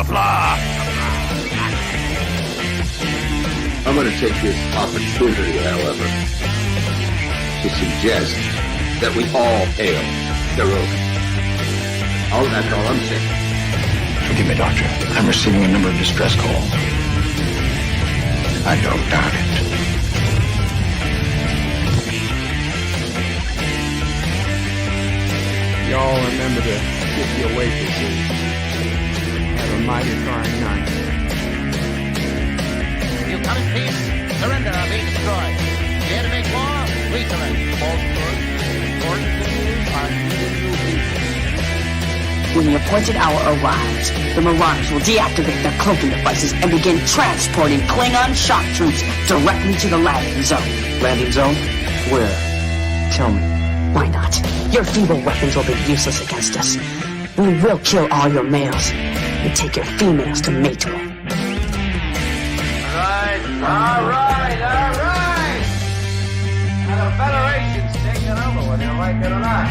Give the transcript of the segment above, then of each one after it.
Qapla! I'm going to take this opportunity, however, to suggest that we all hail Qapla. Oh, that's all I'm saying. Forgive me, Doctor. I'm receiving a number of distress calls. I don't doubt it. Y'all remember to tip your waitresses. Have a mighty fine night. You come in peace, surrender or be destroyed. Dare to make war, we surrender. Important things are needed to be. When the appointed hour arrives, the Marauders will deactivate their cloaking devices and begin transporting Klingon shock troops directly to the landing zone. Landing zone? Where? Tell me. Why not? Your feeble weapons will be useless against us. We will kill all your males and take your females to mate with. All right. Now the Federation's taking over, whether you like it or not.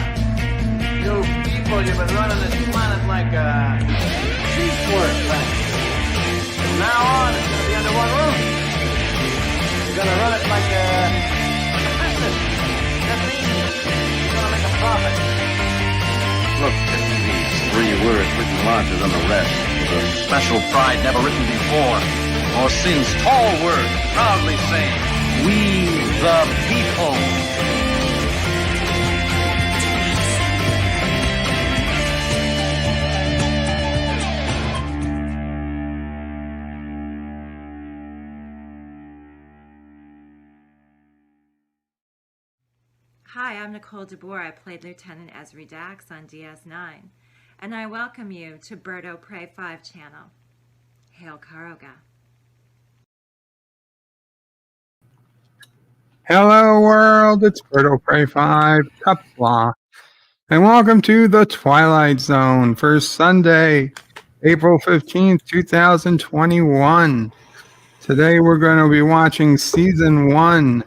You people, you've been running this planet like a sheepwork plant. From now on, it's going to be under one roof. You're going to run it like a business. That means you're going to make a profit. Look at these 3 words written larger than the rest. With a special pride never written before. Or since tall words proudly saying, "We the people." Hi, I'm Nicole DeBoer. I played Lieutenant Ezri Dax on DS9, and I welcome you to Birdo Prey 5 channel. Hail Karoga. Hello world, it's Birdo Prey 5, Qapla, and welcome to the Twilight Zone for Sunday, April 15th, 2021. Today we're going to be watching Season 1,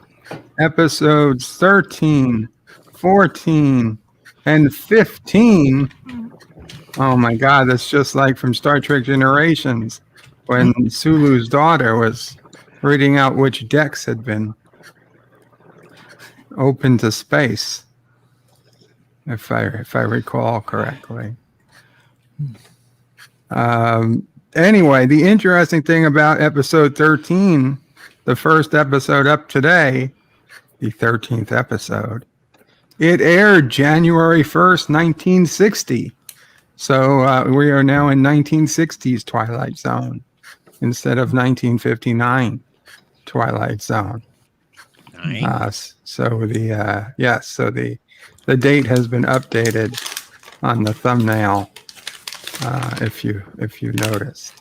Episodes 13, 14, and 15. Oh my god, that's just like from Star Trek Generations, when Sulu's daughter was reading out which decks had been open to space, if I recall correctly. Anyway, the interesting thing about episode 13, the first episode up today, the 13th episode, it aired January 1st, 1960. So we are now in 1960s Twilight Zone instead of 1959 Twilight Zone. Nice. So the the date has been updated on the thumbnail, if you noticed.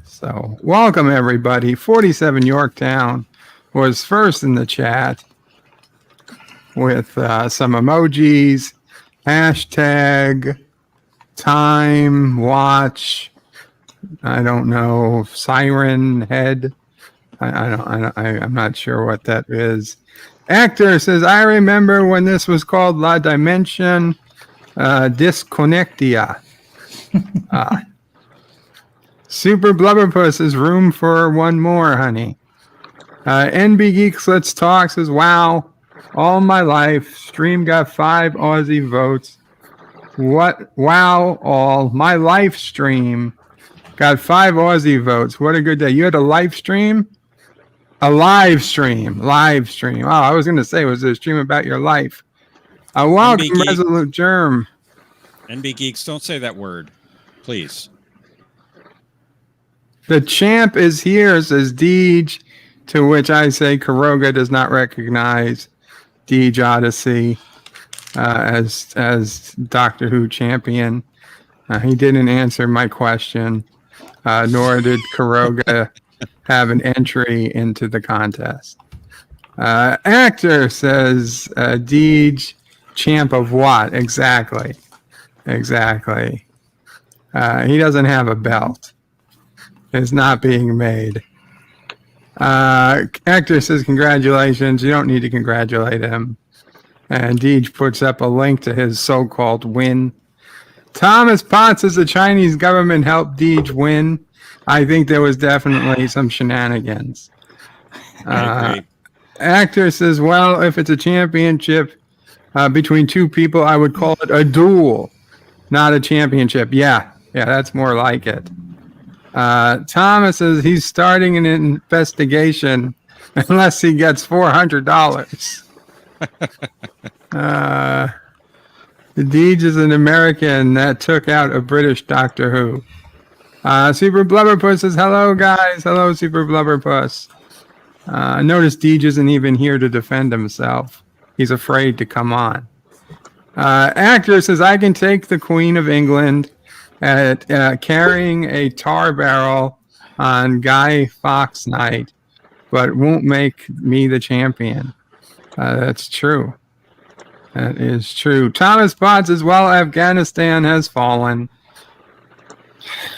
So welcome everybody. 47 Yorktown was first in the chat with some emojis, hashtag, time, watch, I don't know, siren head. I'm not sure what that is. Actor says, I remember when this was called La Dimension Disconnectia. Super Blubberpuss is room for one more, honey. NB Geeks Let's Talk says, wow, all my life, stream got 5 Aussie votes. What? Wow, all my live stream got 5 Aussie votes. What a good day. You had a live stream? A live stream. Oh, I was going to say, was it a stream about your life? Welcome, Resolute Germ. NB Geeks, don't say that word, please. The champ is here, says Deej, to which I say Karoga does not recognize Deej Odyssey as Doctor Who champion. He didn't answer my question, nor did Karoga have an entry into the contest. Actor says Deej, champ of what? Exactly. He doesn't have a belt. It's not being made. Actor says congratulations. You don't need to congratulate him. And Deej puts up a link to his so-called win. Thomas Potts says the Chinese government helped Deej win. I think there was definitely some shenanigans. I agree. Actor says, well, if it's a championship between two people, I would call it a duel, not a championship. Yeah, that's more like it. Thomas says he's starting an investigation unless he gets $400. The Deej is an American that took out a British Doctor Who. Super Blubberpuss says, hello, guys. Hello, Super Blubberpuss. Notice Deej isn't even here to defend himself. He's afraid to come on. Actor says, I can take the Queen of England at carrying a tar barrel on Guy Fawkes night, but won't make me the champion. That's true. That is true. Thomas Potts says, well, Afghanistan has fallen.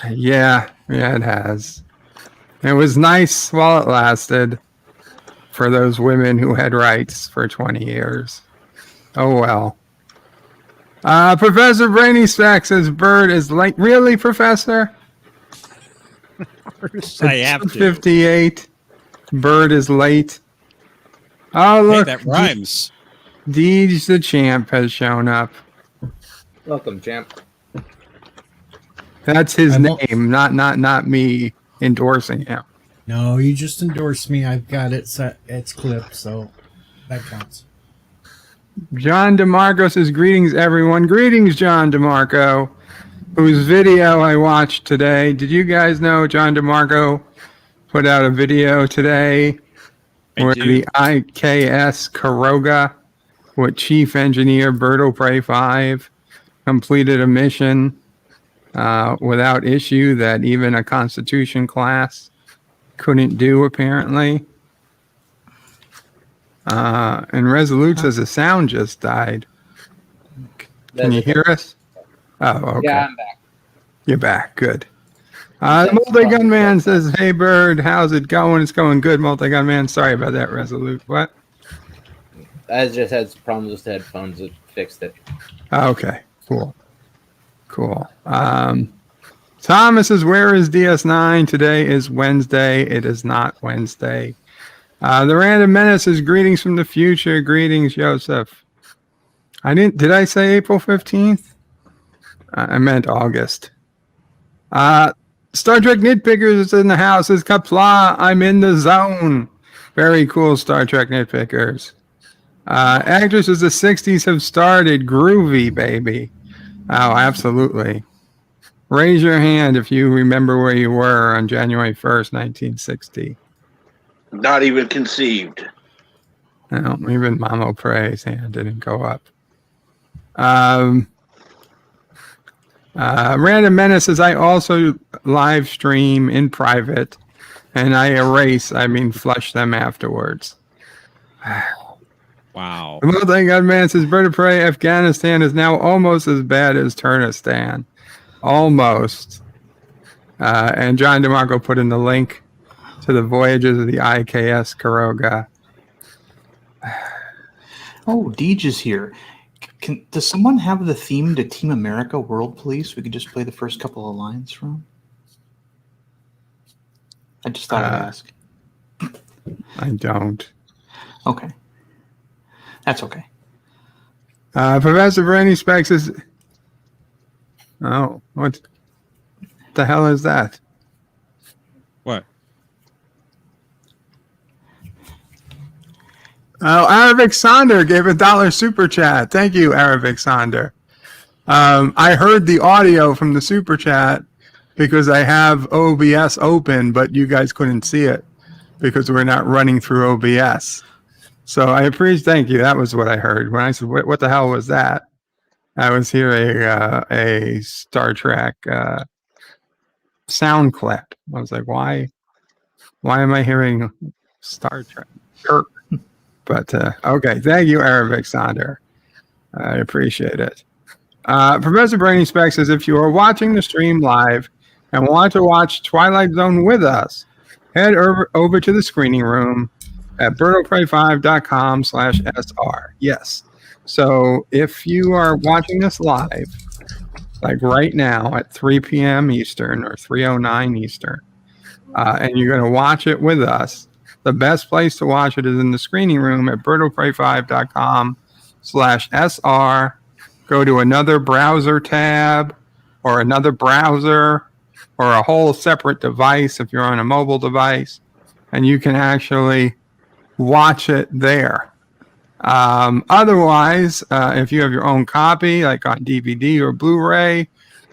Yeah, it has. It was nice while it lasted for those women who had rights for 20 years. Oh, well. Professor Brainy Stack says Bird is late. Really, Professor? I have to. 58. Bird is late. Oh, look. Hey, that rhymes. Deej the champ has shown up. Welcome, champ. That's his name, not me endorsing him. No, you just endorsed me. I've got it set. It's clipped, so that counts. John DeMarco says, greetings, everyone. Greetings, John DeMarco, whose video I watched today. Did you guys know John DeMarco put out a video today where the IKS Karoga with Chief Engineer Berto Prey 5 completed a mission without issue that even a Constitution class couldn't do, apparently. And Resolute says the sound just died. Can you hear us? Oh, okay. Yeah, I'm back. You're back. Good. Multi-Gun Man says, hey, Bird, how's it going? It's going good, Multi-Gun Man. Sorry about that, Resolute. What? I just had some problems with the headphones. It fixed it. Okay, cool. Thomas says, where is DS9? Today is Wednesday. It is not Wednesday. The Random Menace is greetings from the future. Greetings, Joseph. Did I say April 15th? I meant August. Star Trek Nitpickers is in the house. It's Qapla. I'm in the zone. Very cool, Star Trek Nitpickers. Actresses of the 60s have started. Groovy, baby. Oh, absolutely. Raise your hand if you remember where you were on January 1st, 1960. Not even conceived. No, even Mamo Prey's hand didn't go up. Random Menace says, I also live stream in private, and I flush them afterwards. Wow. The Multi-Gun Man says, Bird of Prey, Afghanistan is now almost as bad as Turkestan. Almost. And John DeMarco put in the link to the voyages of the IKS Karoga. Oh, Deej is here. Does someone have the theme to Team America World Police? We could just play the first couple of lines from. I just thought I'd ask. I don't. Okay. That's okay. Professor Brainy Specs is. Oh, what the hell is that? What? Oh, Arabic Sonder gave $1 super chat. Thank you, Arabic Sonder. I heard the audio from the super chat because I have OBS open, but you guys couldn't see it because we're not running through OBS. So I appreciate. Thank you. That was what I heard when I said, "What the hell was that?" I was hearing a Star Trek sound clip. I was like, "Why am I hearing Star Trek?" But okay, thank you, Arabic Sonder. I appreciate it. Professor Brainy Specs says, if you are watching the stream live and want to watch Twilight Zone with us, head over to the screening room at birdoprey5.com/SR. Yes. So if you are watching this live like right now at 3 p.m. Eastern or 3:09 Eastern, and you're going to watch it with us, the best place to watch it is in the screening room at birdoprey5.com/SR. Go to another browser tab or another browser or a whole separate device if you're on a mobile device, and you can actually watch it there. Otherwise, if you have your own copy, like on DVD or Blu-ray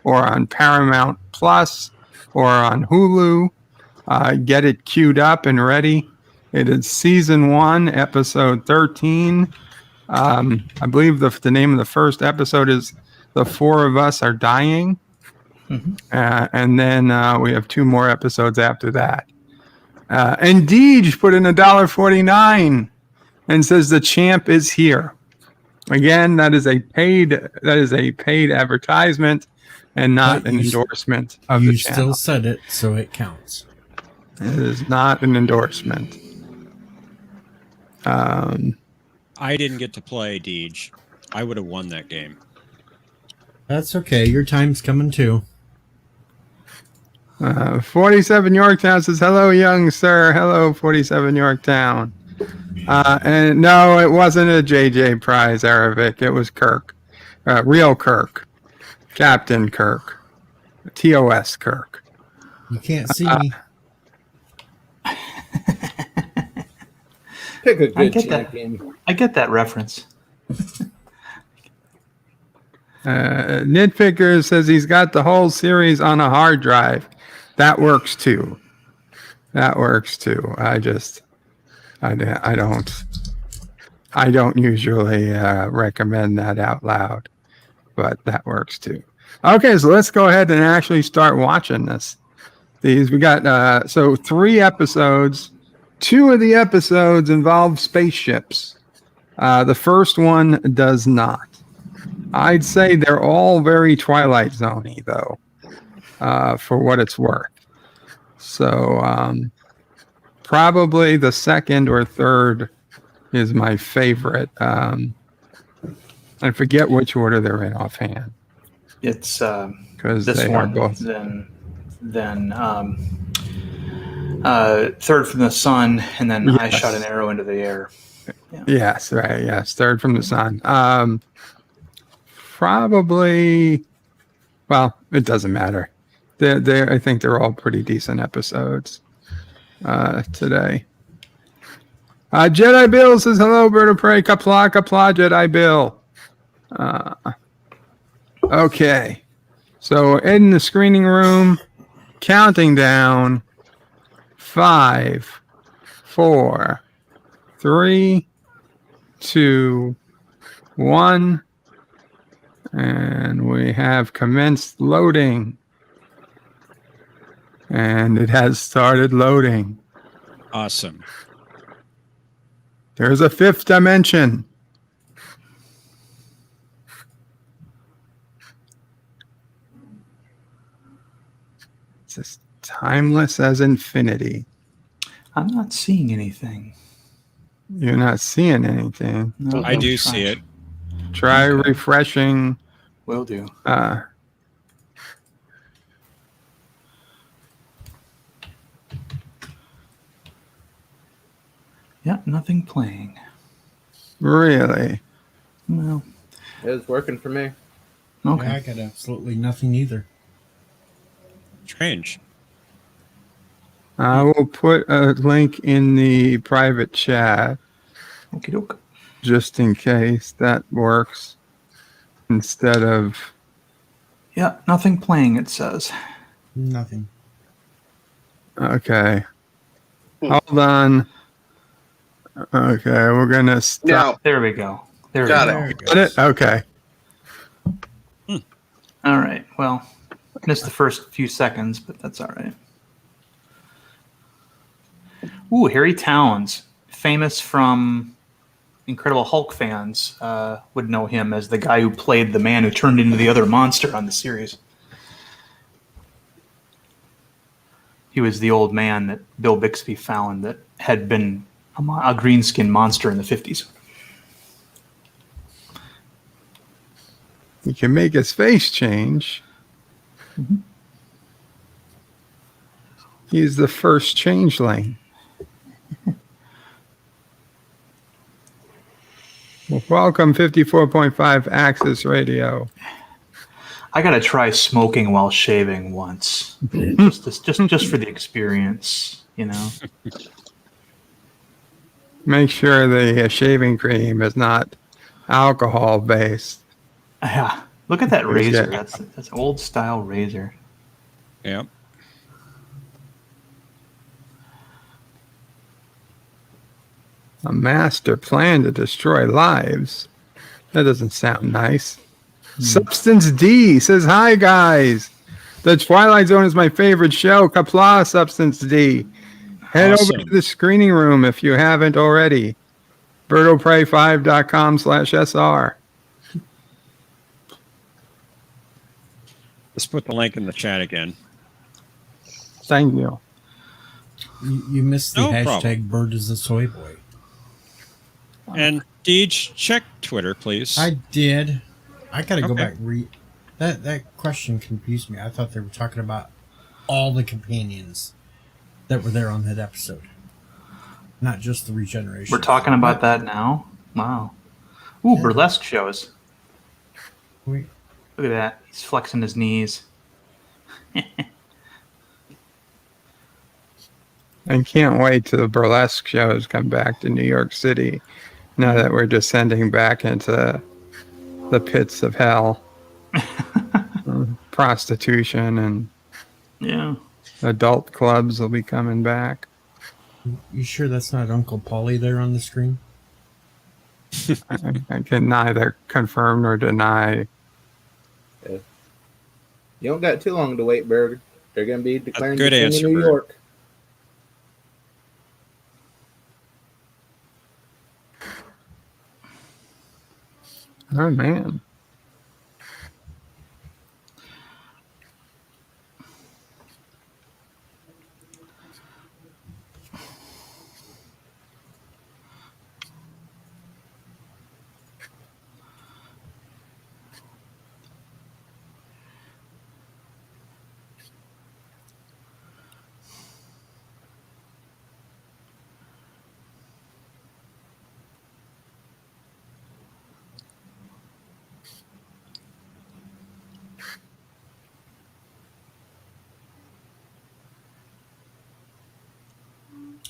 or on Paramount Plus or on Hulu, get it queued up and ready. It is season 1, episode 13. I believe the name of the first episode is "The Four of Us Are Dying," and then we have 2 more episodes after that. And Deej put in $1.49 and says the champ is here. Again, that is a paid advertisement and not an endorsement of the channel. You still said it, so it counts. It is not an endorsement. I didn't get to play, Deej. I would have won that game. That's okay. Your time's coming too. 47 Yorktown says, hello, young sir. Hello, 47 Yorktown. And no, it wasn't a JJ prize, Aravic. It was Kirk. Real Kirk. Captain Kirk. TOS Kirk. You can't see me. Pick a good champion. I get that reference. Nitpicker says he's got the whole series on a hard drive. That works too. I don't usually recommend that out loud, but that works too. Okay, so let's go ahead and actually start watching this. We got 3 episodes. 2 of the episodes involve spaceships. The first one does not. I'd say they're all very Twilight Zone-y, though, for what it's worth. So probably the second or third is my favorite. I forget which order they're in offhand. It's because this they one, are both. Then third from the sun, and then I shot an arrow into the air. Yeah. Yes, right. Yes, third from the sun. Probably. Well, it doesn't matter. I think they're all pretty decent episodes today. Jedi Bill says, hello, Bird of Prey. Qapla, Jedi Bill. Okay. So in the screening room, counting down 5, 4, 3, 2, 1. And we have commenced loading. And it has started loading. Awesome. There's a 5th dimension. It's as timeless as infinity. I'm not seeing anything. You're not seeing anything. No, I do see it. Try refreshing. Will do. Yeah, nothing playing. Really? No. It was working for me. Okay. Yeah, I got absolutely nothing either. Strange. I will put a link in the private chat. Okie doke. Just in case that works. Instead of... Yeah, nothing playing, it says. Nothing. Okay. Hold on. Okay, we're going to stop. Now, There we go. There got we it. go. Got it? Okay. All right. Well, missed the first few seconds, but that's all right. Ooh, Harry Towns, famous from Incredible Hulk fans, would know him as the guy who played the man who turned into the other monster on the series. He was the old man that Bill Bixby found that had been a green-skinned monster in the 50s. He can make his face change. He's the first changeling. Welcome, 54.5 Axis Radio. I gotta try smoking while shaving once, just for the experience, you know. Make sure the shaving cream is not alcohol based. Yeah, look at that razor. That's an old style razor. Yep. A master plan to destroy lives. That doesn't sound nice. Substance D says, hi, guys. The Twilight Zone is my favorite show. Qapla, Substance D. Head over to the screening room if you haven't already. BirdoPrey5.com/SR. Let's put the link in the chat again. Thank you. You missed the No hashtag problem. Bird is a soy boy. And Deej, check Twitter, please. I did. I gotta go Okay. back and read. That question confused me. I thought they were talking about all the companions that were there on that episode, not just the regeneration. We're talking about that now? Wow. Ooh, burlesque shows. Wait. Look at that. He's flexing his knees. I can't wait till the burlesque shows come back to New York City now that we're descending back into the pits of hell. Prostitution and adult clubs will be coming back. You sure that's not Uncle Paulie there on the screen? I can neither confirm nor deny. You don't got too long to wait, Bird. They're going to be declaring good the king answer, of New Bird. York. Oh, man.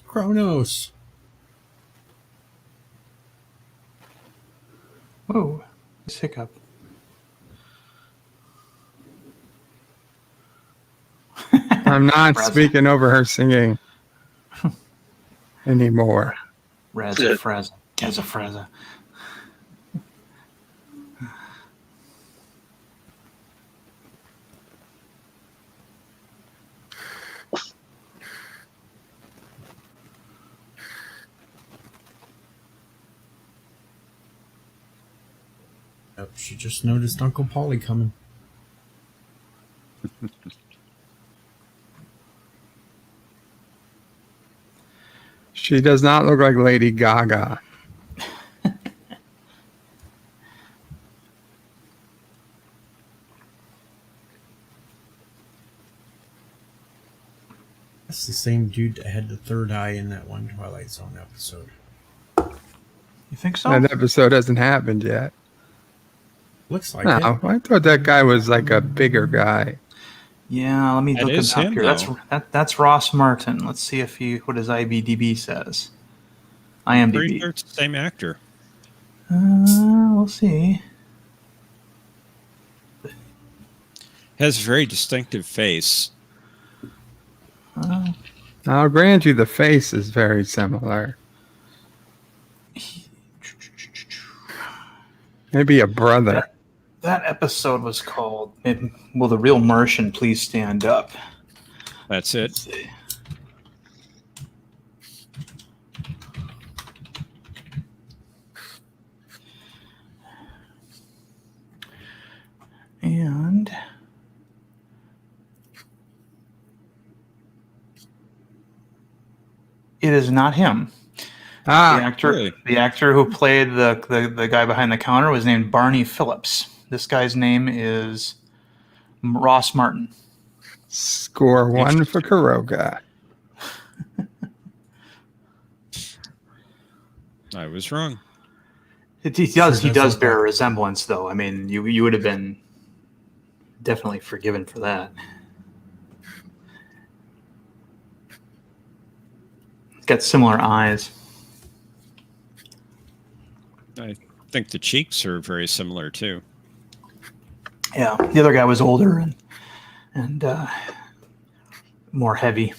Kronos. Whoa. This hiccup. I'm not Razza. speaking over her singing anymore. Razza Frezza. Razza Frezza. Yep, she just noticed Uncle Paulie coming. She does not look like Lady Gaga. That's the same dude that had the third eye in that one Twilight Zone episode. You think so? That episode hasn't happened yet. Looks like No, it. I thought that guy was like a bigger guy. Yeah, let me That look him is up him, here. though. That's Ross Martin. Let's see if what his IMDb says. Pretty IMDb. sure it's the same actor. We'll see. Has a very distinctive face. I'll grant you the face is very similar. Maybe a brother. That episode was called "Will the Real Martian Please Stand Up?" That's it. See. And it is not him. The actor, really? the actor who played the guy behind the counter was named Barney Phillips. This guy's name is Ross Martin. Score one for Kuroga. I was wrong. He does bear a resemblance, though. I mean, you would have been definitely forgiven for that. He's got similar eyes. I think the cheeks are very similar too. Yeah, the other guy was older and more heavy.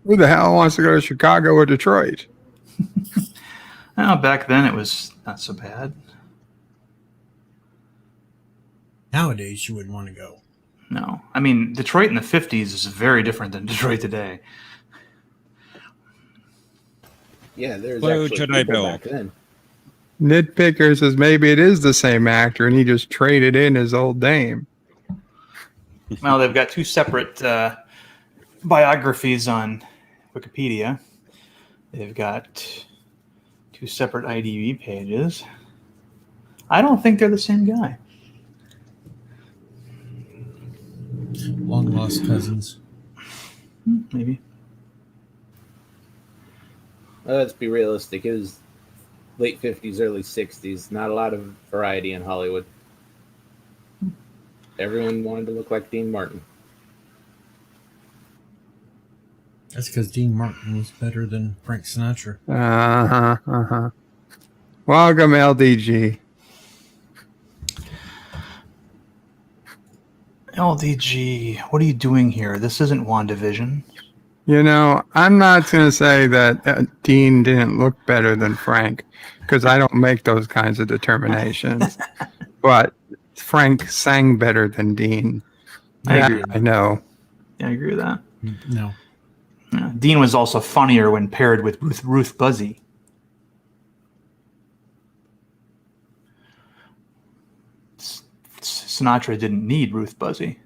Who the hell wants to go to Chicago or Detroit? Well, back then it was not so bad. Nowadays, you wouldn't want to go. No. I mean, Detroit in the 50s is very different than Detroit today. Yeah, there's Hello, actually Jedi people Bill. back then. Nitpicker says maybe it is the same actor and he just traded in his old name. Well, they've got two separate biographies on Wikipedia. They've got two separate IDV pages. I don't think they're the same guy. Long lost cousins. Maybe. Well, let's be realistic. It was late 50s, early 60s. Not a lot of variety in Hollywood. Everyone wanted to look like Dean Martin. That's because Dean Martin was better than Frank Sinatra. Welcome, LDG. LDG, what are you doing here? This isn't WandaVision. You know, I'm not going to say that Dean didn't look better than Frank because I don't make those kinds of determinations. But Frank sang better than Dean. I agree with that. I know. Yeah, I agree with that. No. Yeah. Dean was also funnier when paired with Ruth Buzzy. Sinatra didn't need Ruth Buzzy.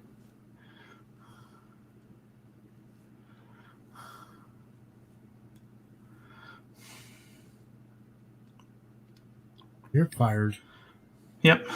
You're fired. Yep.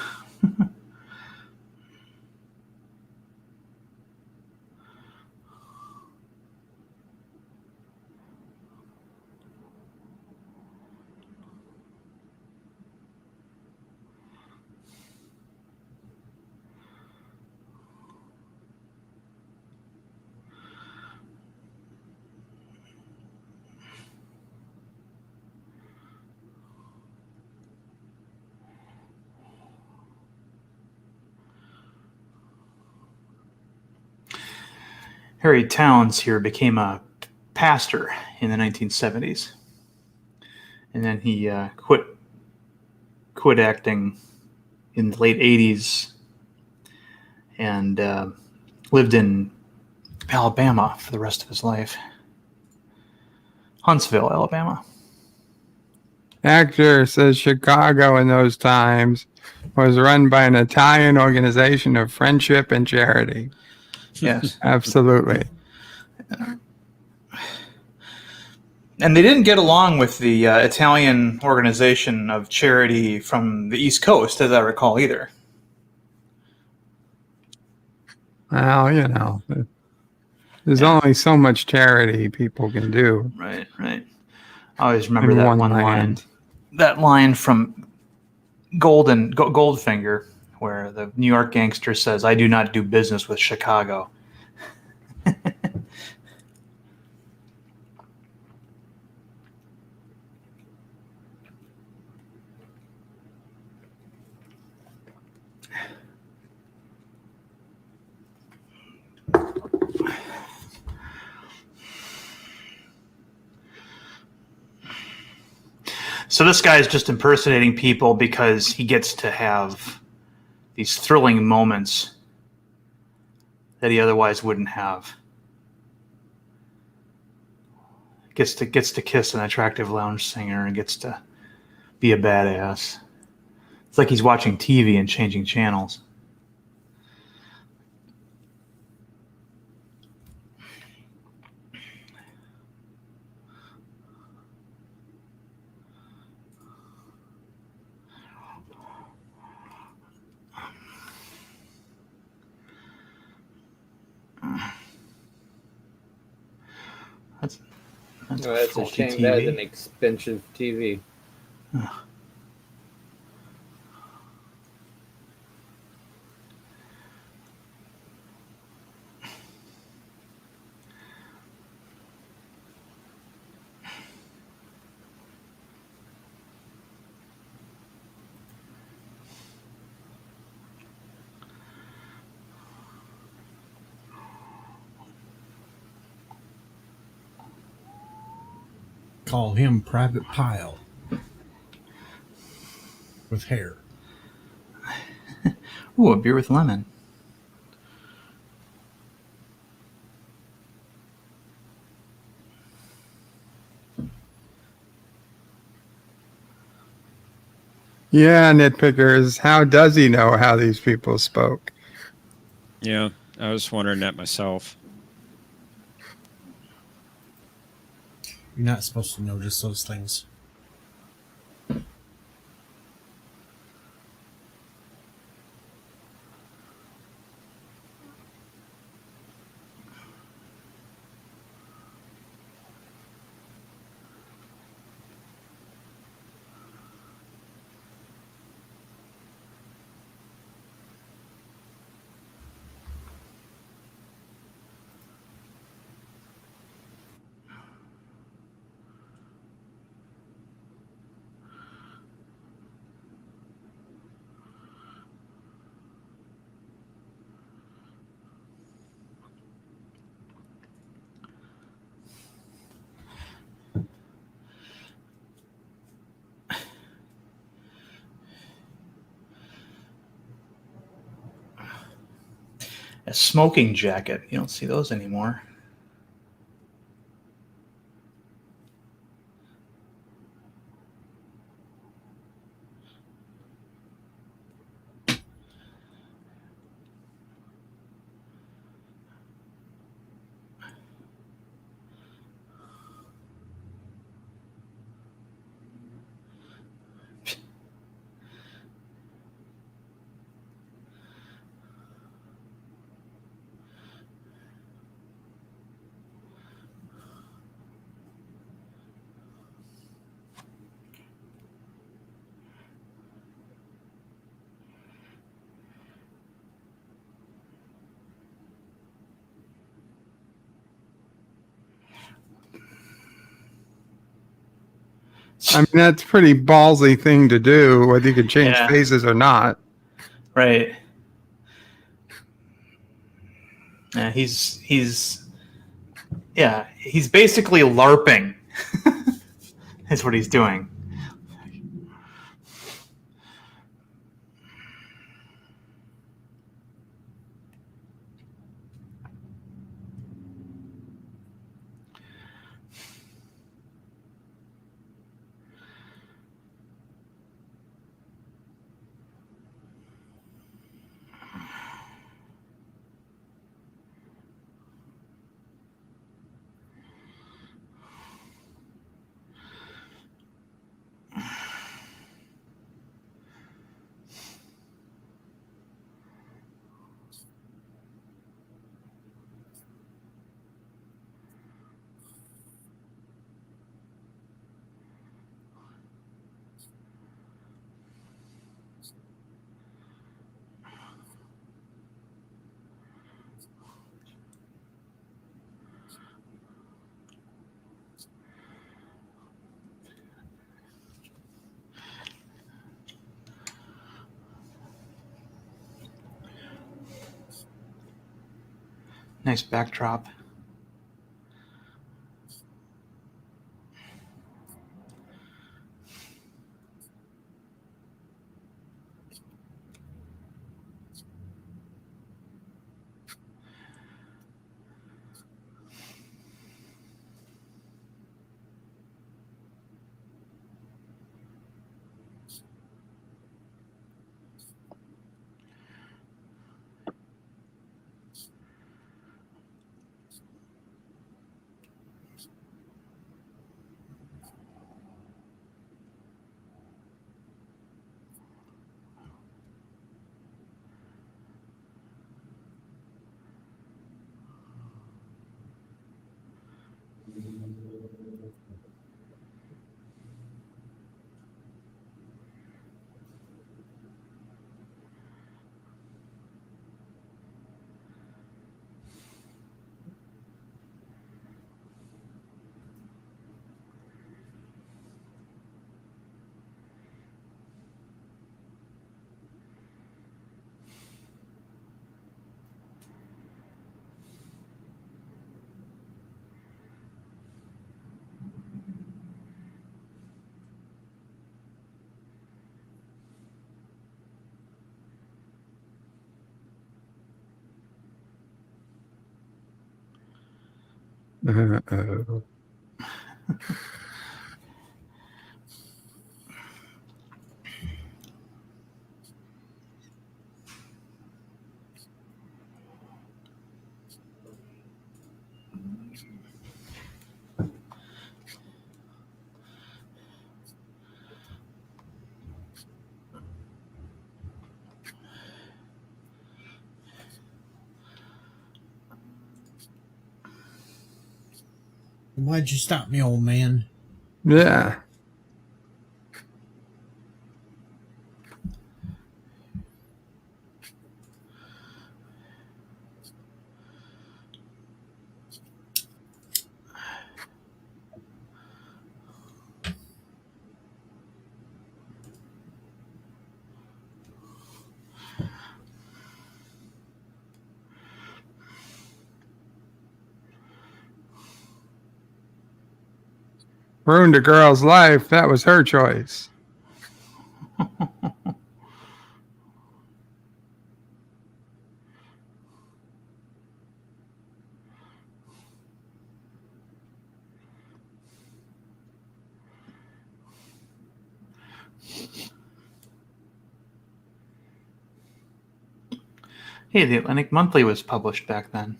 Harry Towns here became a pastor in the 1970s, and then he quit acting in the late 80s and lived in Alabama for the rest of his life. Huntsville, Alabama. Actor says Chicago in those times was run by an Italian organization of friendship and charity. Yes. Absolutely. And they didn't get along with the Italian organization of charity from the East Coast, as I recall, either. Well, you know, there's only so much charity people can do. Right, right. I always remember In that one one line. land. That line from Goldfinger, where the New York gangster says, "I do not do business with Chicago." So this guy is just impersonating people because he gets to have these thrilling moments that he otherwise wouldn't have. Gets to kiss an attractive lounge singer and gets to be a badass. It's like he's watching TV and changing channels. That's a shame. TV. That's an expensive TV. Call him Private Pile with hair. Ooh, a beer with lemon. Yeah, nitpickers. How does he know how these people spoke? Yeah, I was wondering that myself. You're not supposed to notice those things. A smoking jacket. You don't see those anymore. I mean, that's a pretty ballsy thing to do, whether you can change Yeah. faces or not. Right. Yeah, he's basically LARPing. Is what he's doing. Nice backdrop. Uh-oh. Why'd you stop me, old man? Yeah. Ruined a girl's life. That was her choice. Hey, the Atlantic Monthly was published back then.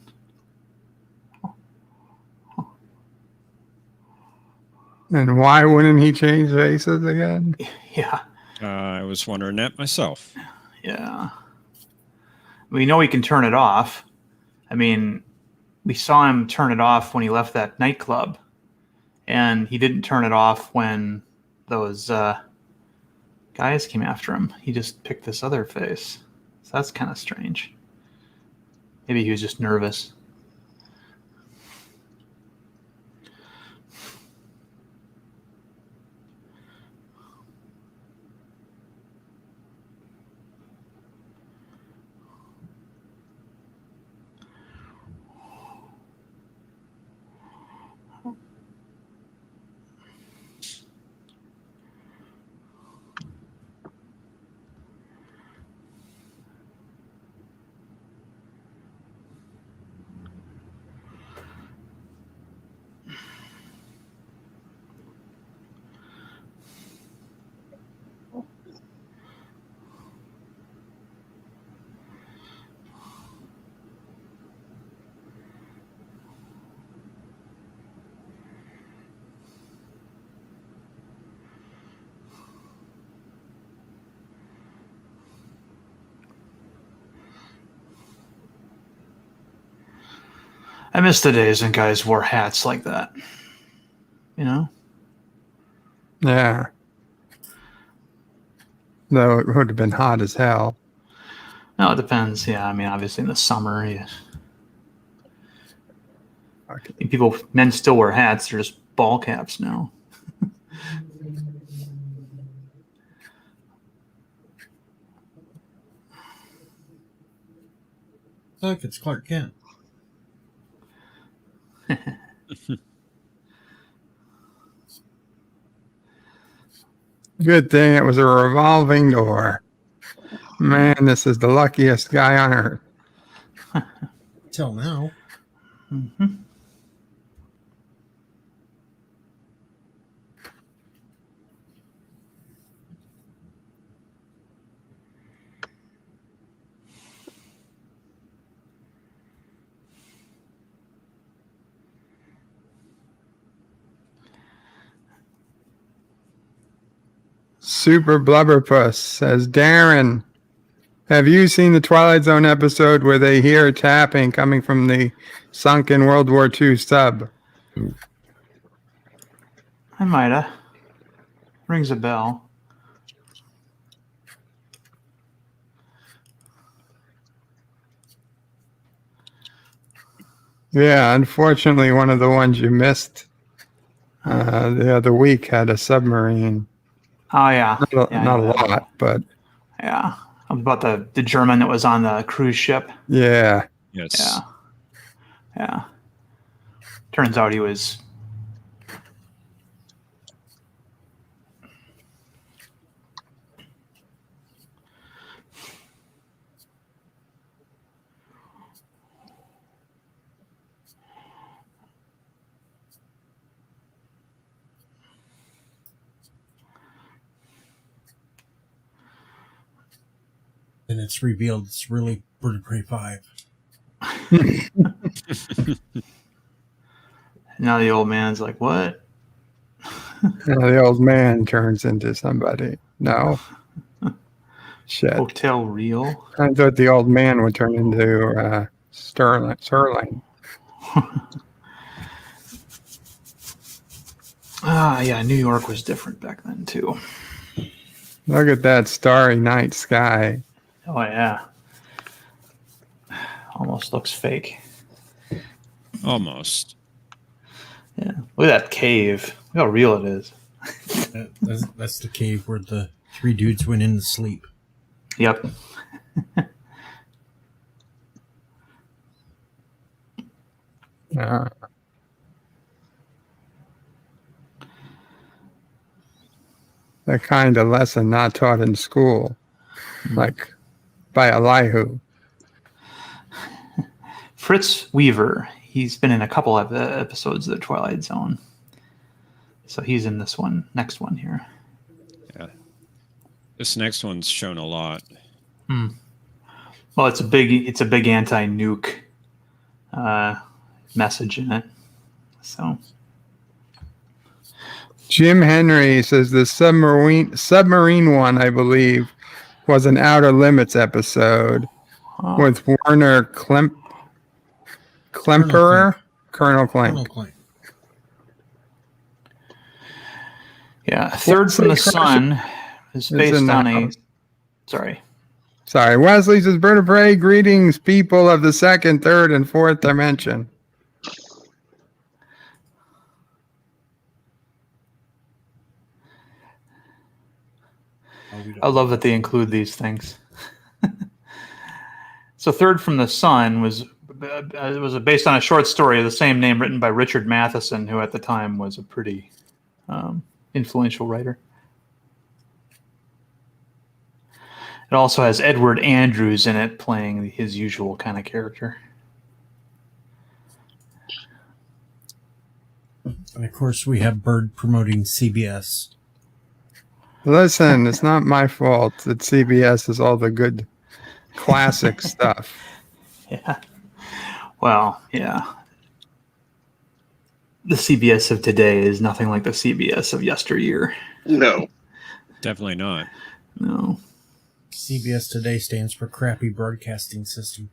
And why wouldn't he change faces again? Yeah. I was wondering that myself. Yeah. We know he can turn it off. I mean, we saw him turn it off when he left that nightclub. And he didn't turn it off when those guys came after him. He just picked this other face. So that's kind of strange. Maybe he was just nervous. I miss the days when guys wore hats like that. You know? Yeah. Though it would have been hot as hell. No, it depends. Yeah, I mean, obviously in the summer, yeah. Men still wear hats. They're just ball caps now. Look, it's Clark Kent. Good thing it was a revolving door. Man, this is the luckiest guy on earth. Till now. Mm-hmm. Super Blubberpuss says, Darren, have you seen the Twilight Zone episode where they hear tapping coming from the sunken World War II sub? I might have. Rings a bell. Yeah, unfortunately, one of the ones you missed the other week had a submarine. Oh, yeah. Not a lot, but... Yeah. About the German that was on the cruise ship. Yeah. Yes. Yeah. Yeah. Turns out he was... And it's revealed it's really Bird of Prey 5. Now the old man's like, what? The old man turns into somebody. No. Shit. Hotel Real? I thought the old man would turn into Serling. Yeah, New York was different back then, too. Look at that starry night sky. Oh, yeah. Almost looks fake. Almost. Yeah. Look at that cave. Look how real it is. That's the cave where the three dudes went in to sleep. Yep. The kind of lesson not taught in school, like by Elihu. Fritz Weaver. He's been in a couple of episodes of the Twilight Zone. So he's in this one, next one here. Yeah. This next one's shown a lot. Well, it's a big anti-nuke message in it. So Jim Henry says the submarine one, I believe, was an Outer Limits episode with Werner Klemperer? Colonel Clank. Yeah, Third from the Sun is based on a... Sorry. Wesley says, Bird of Prey, greetings, people of the second, third, and fourth dimension. I love that they include these things. So Third from the Sun was based on a short story of the same name written by Richard Matheson, who at the time was a pretty influential writer. It also has Edward Andrews in it playing his usual kind of character. And of course, we have Bird promoting CBS. Listen, it's not my fault that CBS is all the good classic stuff. Yeah. Well, yeah. The CBS of today is nothing like the CBS of yesteryear. No. Definitely not. No. CBS today stands for Crappy Broadcasting System.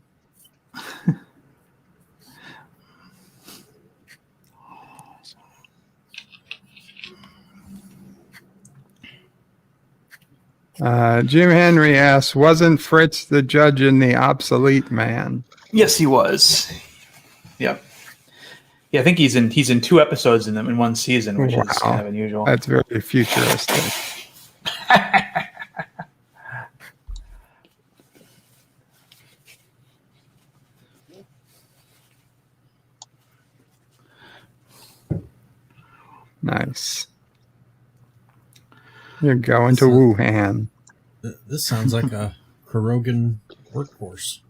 Jim Henry asks, wasn't Fritz the judge in The Obsolete Man? Yes, he was. Yep. Yeah, I think he's in 2 episodes in one season, which is kind of unusual. That's very futuristic. Nice. You're going to Wuhan. This sounds like a Kurogan workforce.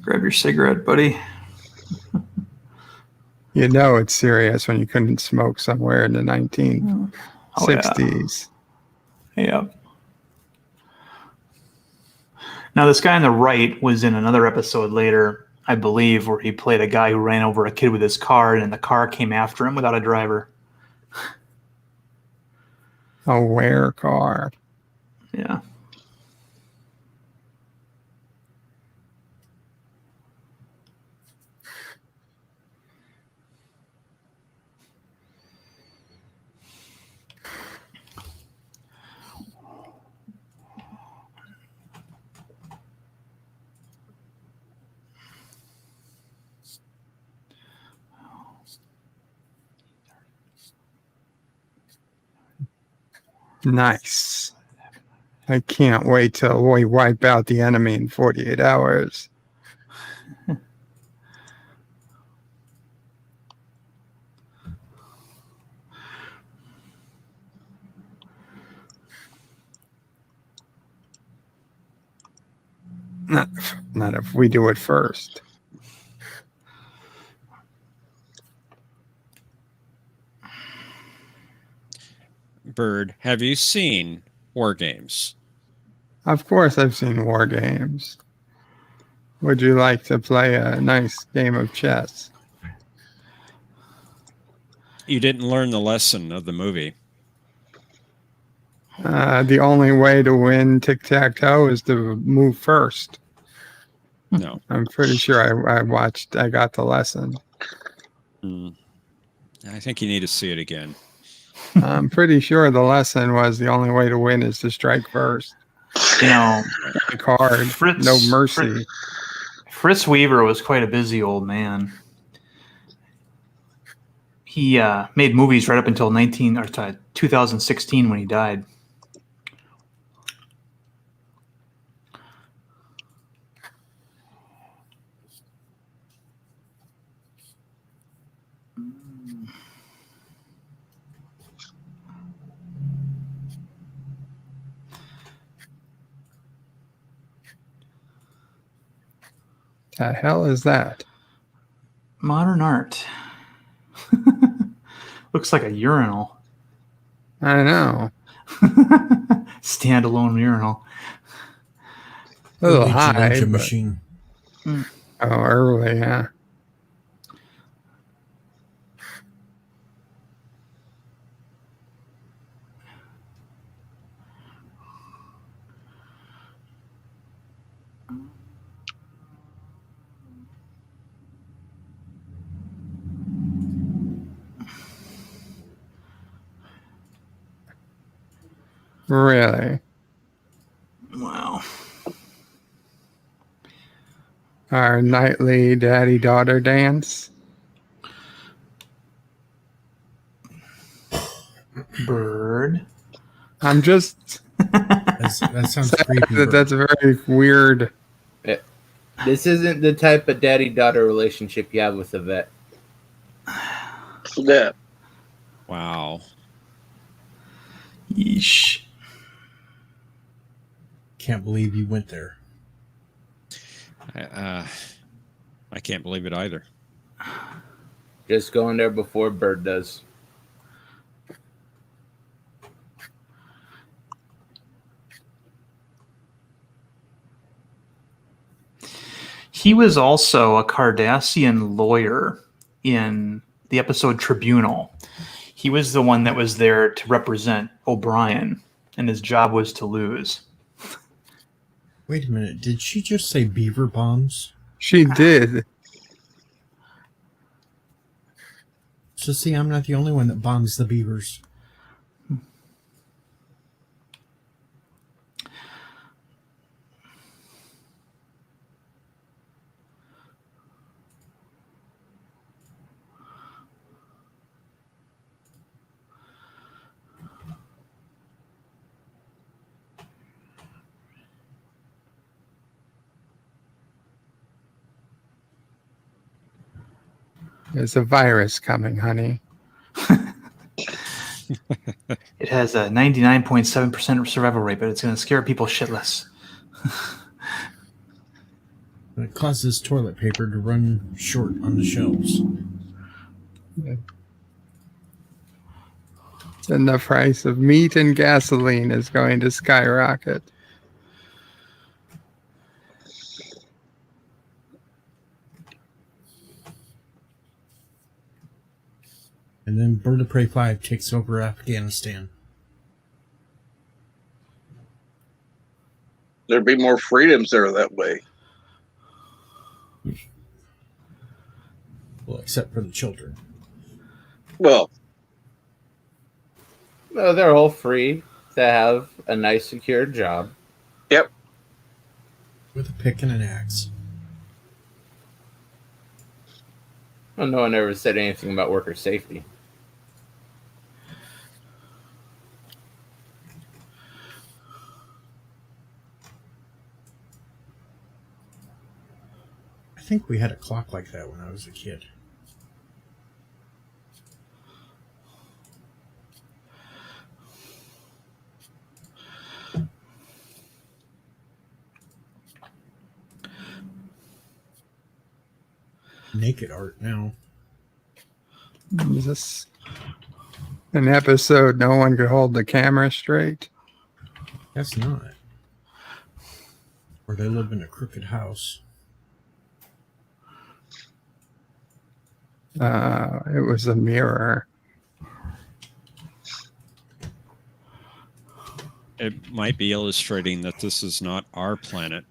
Grab your cigarette, buddy. You know it's serious when you couldn't smoke somewhere in the 1960s. Yeah. Now, this guy on the right was in another episode later, I believe, where he played a guy who ran over a kid with his car, and the car came after him without a driver. A where car? Yeah. Nice. I can't wait till we wipe out the enemy in 48 hours. Not if we do it first. Bird, have you seen War Games? Of course I've seen War Games. Would you like to play a nice game of chess? You didn't learn the lesson of the movie. The only way to win tic-tac-toe is to move first. No. I'm pretty sure I got the lesson. I think you need to see it again. I'm pretty sure the lesson was the only way to win is to strike first. You know, the card, no mercy. Fritz Weaver was quite a busy old man. He made movies right up until 2016 when he died. The hell is that? Modern art. Looks like a urinal. I know. Standalone urinal. A little high. Luncheon But... machine. Oh, early, yeah. Really? Wow. Our nightly daddy-daughter dance. Bird. I'm just... that sounds creepy. That's very weird. This isn't the type of daddy-daughter relationship you have with a vet. Yeah. Wow. Yeesh. Can't believe you went there. I can't believe it either. Just going there before Bird does. He was also a Cardassian lawyer in the episode Tribunal. He was the one that was there to represent O'Brien, and his job was to lose. Wait a minute. Did she just say beaver bombs? She did. So see, I'm not the only one that bombs the beavers. There's a virus coming, honey. It has a 99.7% survival rate, but it's going to scare people shitless. It causes toilet paper to run short on the shelves. And the price of meat and gasoline is going to skyrocket. And then Bird of Prey 5 takes over Afghanistan. There'd be more freedoms there that way. Well, except for the children. Well, No, they're all free to have a nice, secure job. Yep. With a pick and an axe. Well, no one ever said anything about worker safety. I think we had a clock like that when I was a kid. Naked art now. Is this an episode no one could hold the camera straight? That's not. Or they live in a crooked house. It was a mirror. It might be illustrating that this is not our planet.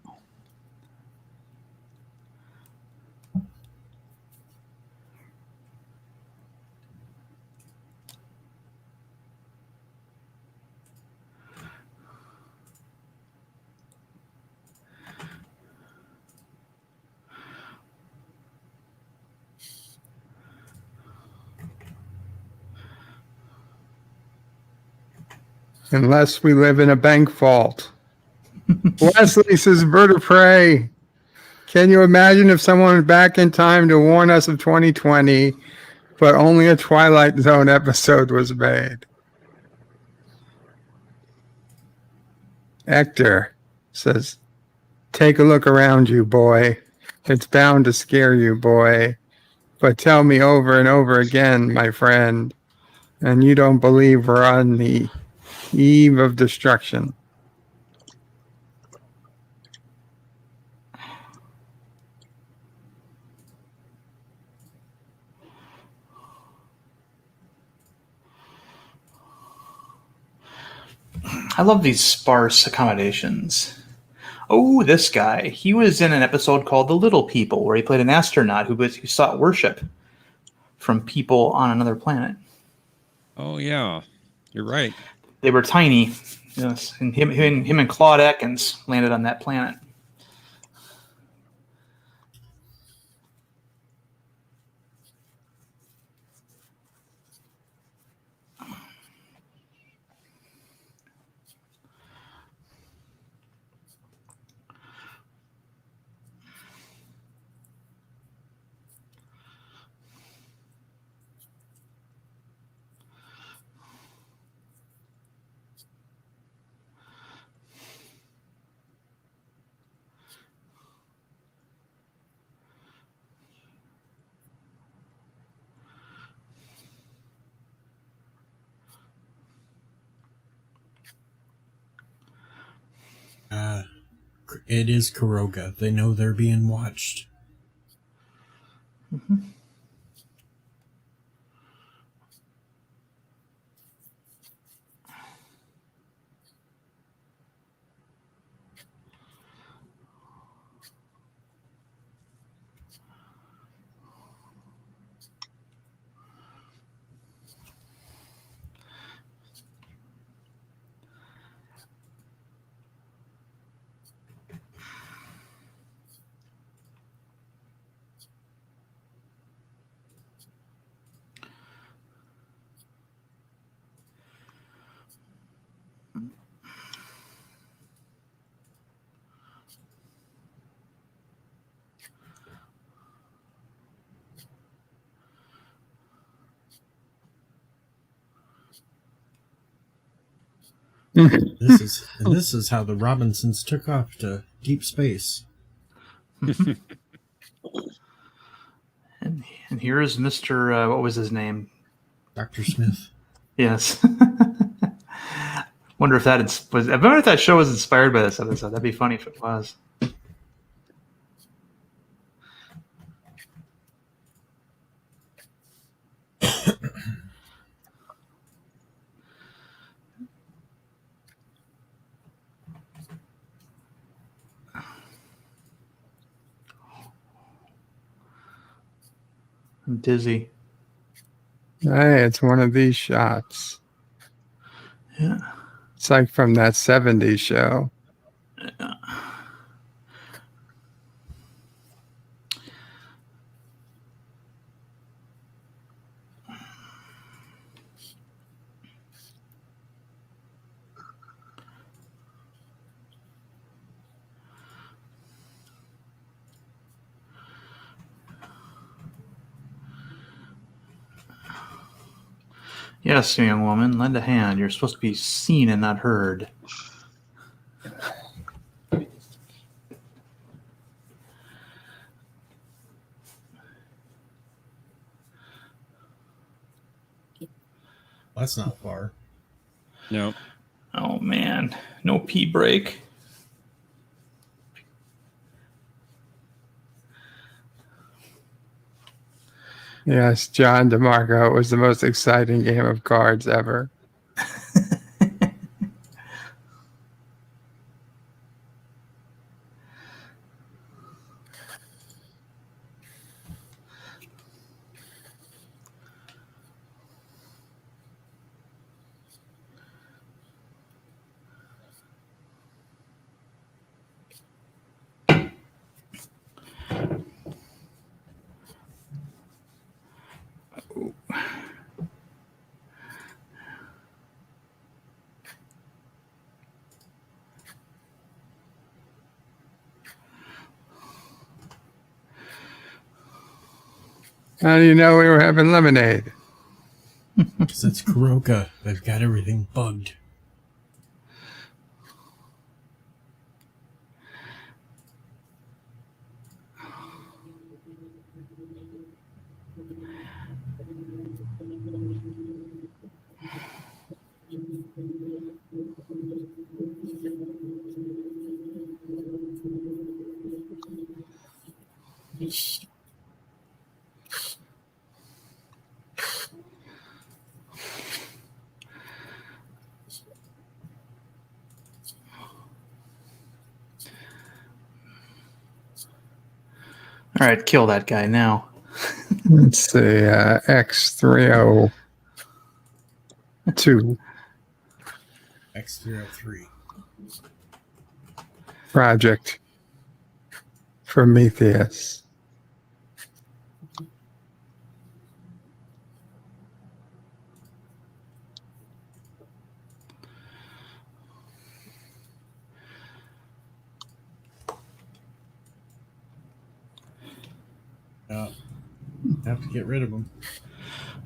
Unless we live in a bank vault. Wesley says, Bird of Prey. Can you imagine if someone went back in time to warn us of 2020, but only a Twilight Zone episode was made? Hector says, take a look around you, boy. It's bound to scare you, boy. But tell me over and over again, my friend, and you don't believe we're on the eve of destruction. I love these sparse accommodations. Oh, this guy. He was in an episode called The Little People, where he played an astronaut who sought worship from people on another planet. Oh, yeah. You're right. They were tiny. Yes, and him and Claude Atkins landed on that planet. It is Kuroga. They know they're being watched. Mm-hmm. This is how the Robinsons took off to deep space. And here is Mr. What was his name? Dr. Smith. Yes. Wonder if that was. I wonder if that show was inspired by this episode. That'd be funny if it was. I'm dizzy. Hey, it's one of these shots. Yeah. It's like from that 70s show. Yeah. Yes, young woman, lend a hand. You're supposed to be seen and not heard. That's not far. No. Oh, man. No pee break. Yes, John DeMarco. It was the most exciting game of cards ever. How do you know we were having lemonade? Because it's Kuroka. They've got everything bugged. All right, kill that guy now. Let's see, X302. X303. Project Prometheus. Have to get rid of him.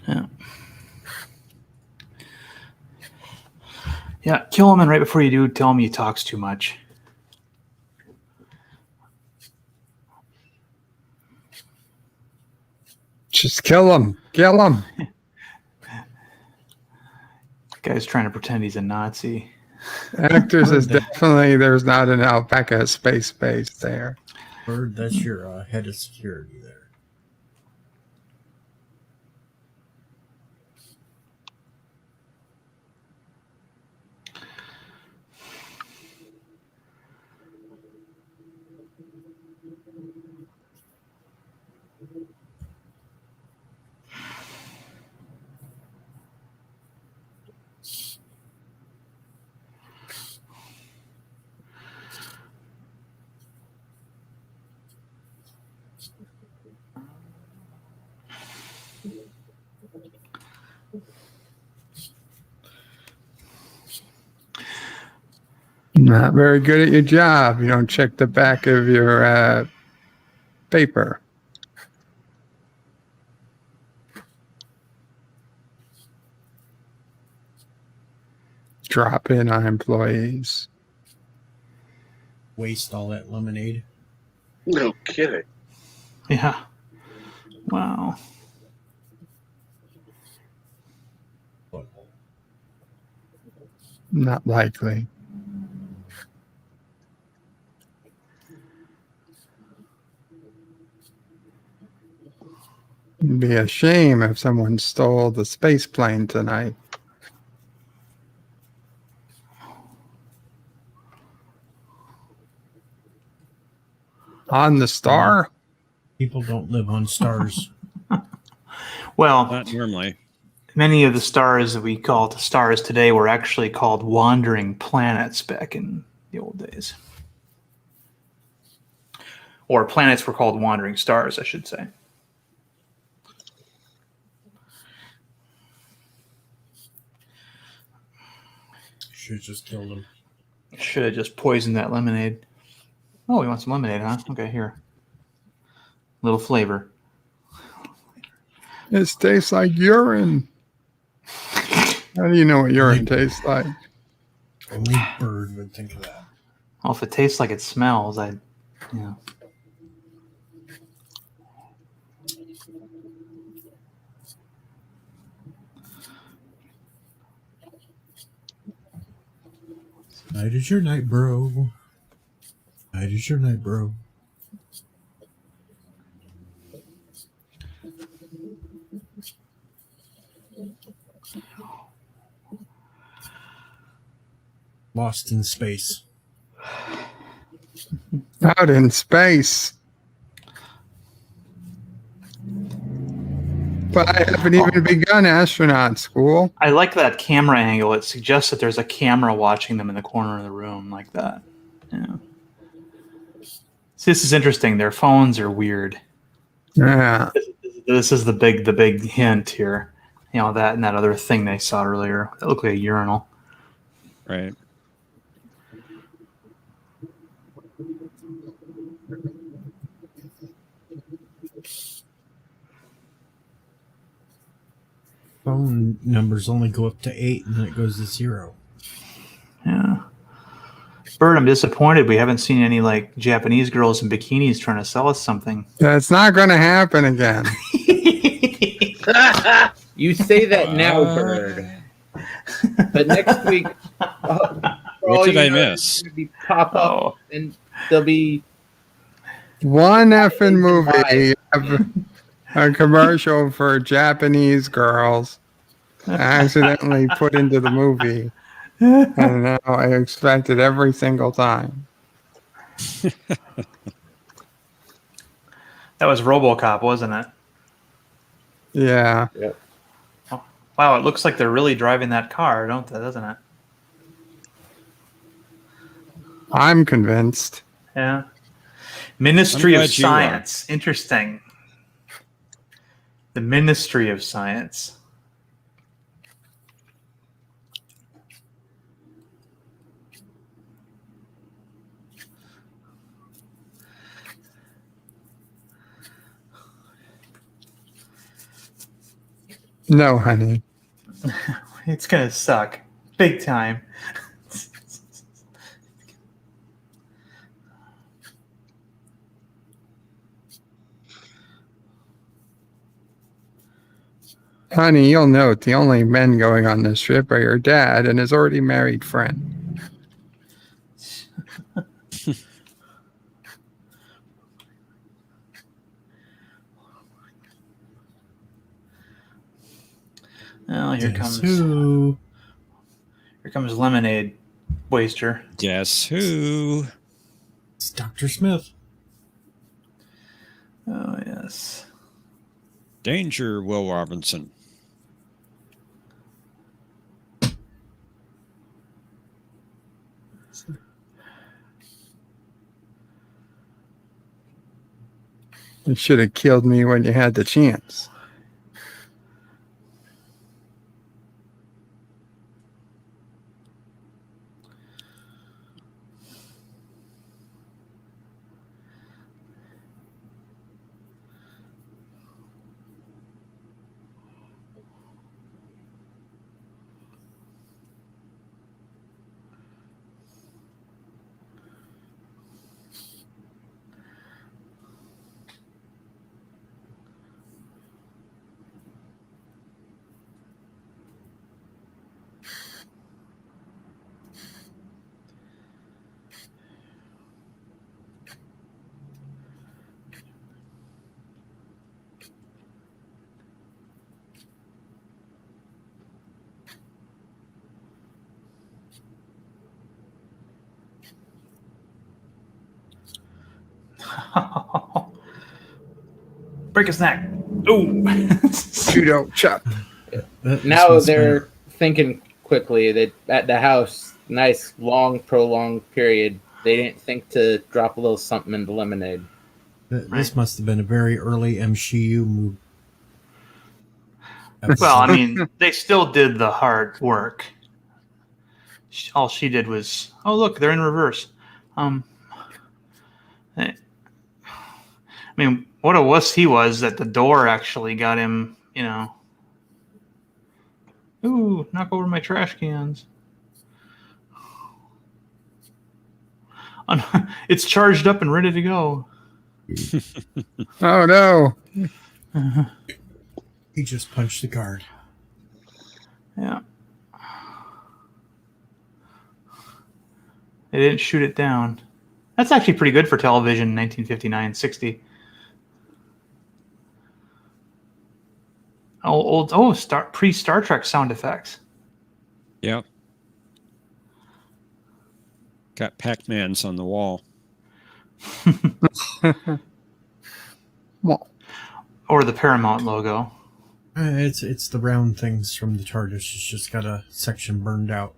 Yeah. Yeah, kill him, and right before you do, tell him he talks too much. Just kill him. Kill him. Guy's trying to pretend he's a Nazi. Actors is definitely, there's not an alpaca space base there. Bird, that's your head of security there. Not very good at your job. You don't check the back of your paper. drop in on employees. Waste all that lemonade. No kidding. Yeah. Wow. Not likely. It'd be a shame if someone stole the space plane tonight. On the star? People don't live on stars. Well, Not normally. many of the stars that we call the stars today were actually called wandering planets back in the old days. Or planets were called wandering stars, I should say. Should have just killed him. Should have just poisoned that lemonade. Oh, we want some lemonade, huh? Okay, here. Little flavor. It tastes like urine. How do you know what urine tastes like? Only bird would think of that. Well, if it tastes like it smells, yeah. Night is your night, bro. Night is your night, bro. Lost in space. Out in space. But I haven't even begun astronaut school. I like that camera angle. It suggests that there's a camera watching them in the corner of the room like that. Yeah. So this is interesting. Their phones are weird. Yeah. This is the big hint here. You know, that and that other thing they saw earlier. That looked like a urinal. Right. Phone numbers only go up to 8 and then it goes to 0. Yeah. Bert, I'm disappointed we haven't seen any like Japanese girls in bikinis trying to sell us something. That's not going to happen again. You say that now, Bird. But next week, What did I miss? Pop up and there'll be one effing movie, a commercial for Japanese girls, accidentally put into the movie, and now I expect it every single time. That was RoboCop, wasn't it? Yeah. Yep. Oh, wow, it looks like they're really driving that car, doesn't it? I'm convinced. Yeah. Ministry I'm of glad you are. Science. Interesting. The Ministry of Science. No, honey. It's gonna suck. Big time. Honey, you'll note the only men going on this trip are your dad and his already married friend. Oh, here Guess comes who? Here comes Lemonade Waster. Guess who? It's Dr. Smith. Oh yes. Danger, Will Robinson. You should have killed me when you had the chance. break his neck. Ooh. Judo chop. Now they're thinking quickly. That at the house, nice, long, prolonged period, they didn't think to drop a little something in the lemonade. This must have been a very early MCU move. Well, I mean, they still did the hard work. All she did was, oh, look, they're in reverse. I mean, what a wuss he was that the door actually got him, you know. Ooh, knock over my trash cans. It's charged up and ready to go. Oh, no. He just punched the guard. Yeah. They didn't shoot it down. That's actually pretty good for television in 1959-60. Pre-Star Trek sound effects. Yep. Got Pac-Mans on the wall. Or the Paramount logo. It's the round things from the TARDIS. It's just got a section burned out.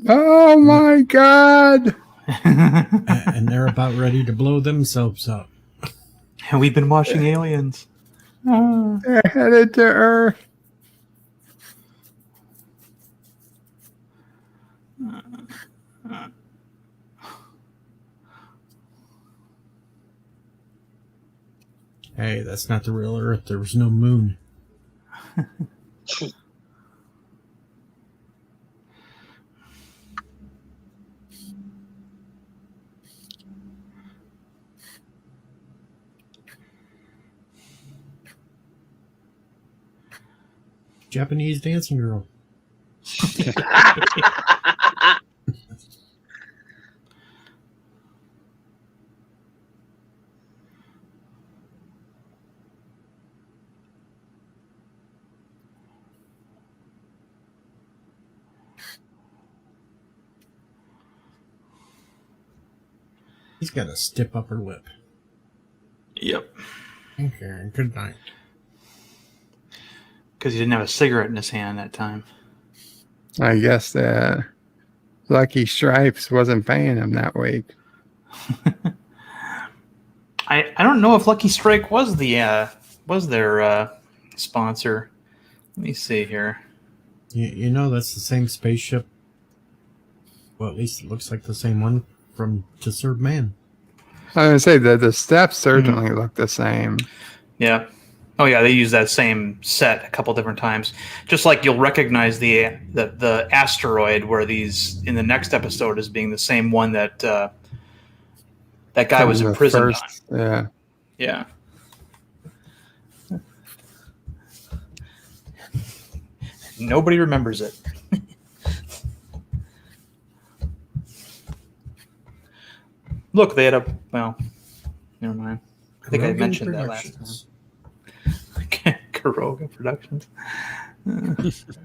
Oh my God! And they're about ready to blow themselves up. And we've been watching Aliens. They're headed to Earth. Hey, that's not the real Earth. There was no moon. Japanese dancing girl. He's got a stiff upper lip. Yep. Okay, good night. Because he didn't have a cigarette in his hand that time. I guess Lucky Stripes wasn't paying him that week. I don't know if Lucky Strike was their sponsor. Let me see here. You know that's the same spaceship. Well, at least it looks like the same one from To Serve Man. I was going to say that the steps certainly look the same. Yeah. Oh yeah, they use that same set a couple different times. Just like you'll recognize the asteroid where these in the next episode as being the same one that that guy was imprisoned on. Yeah. Yeah. Nobody remembers it. Look, they had a never mind. I think I mentioned that last time. Kuroga Productions.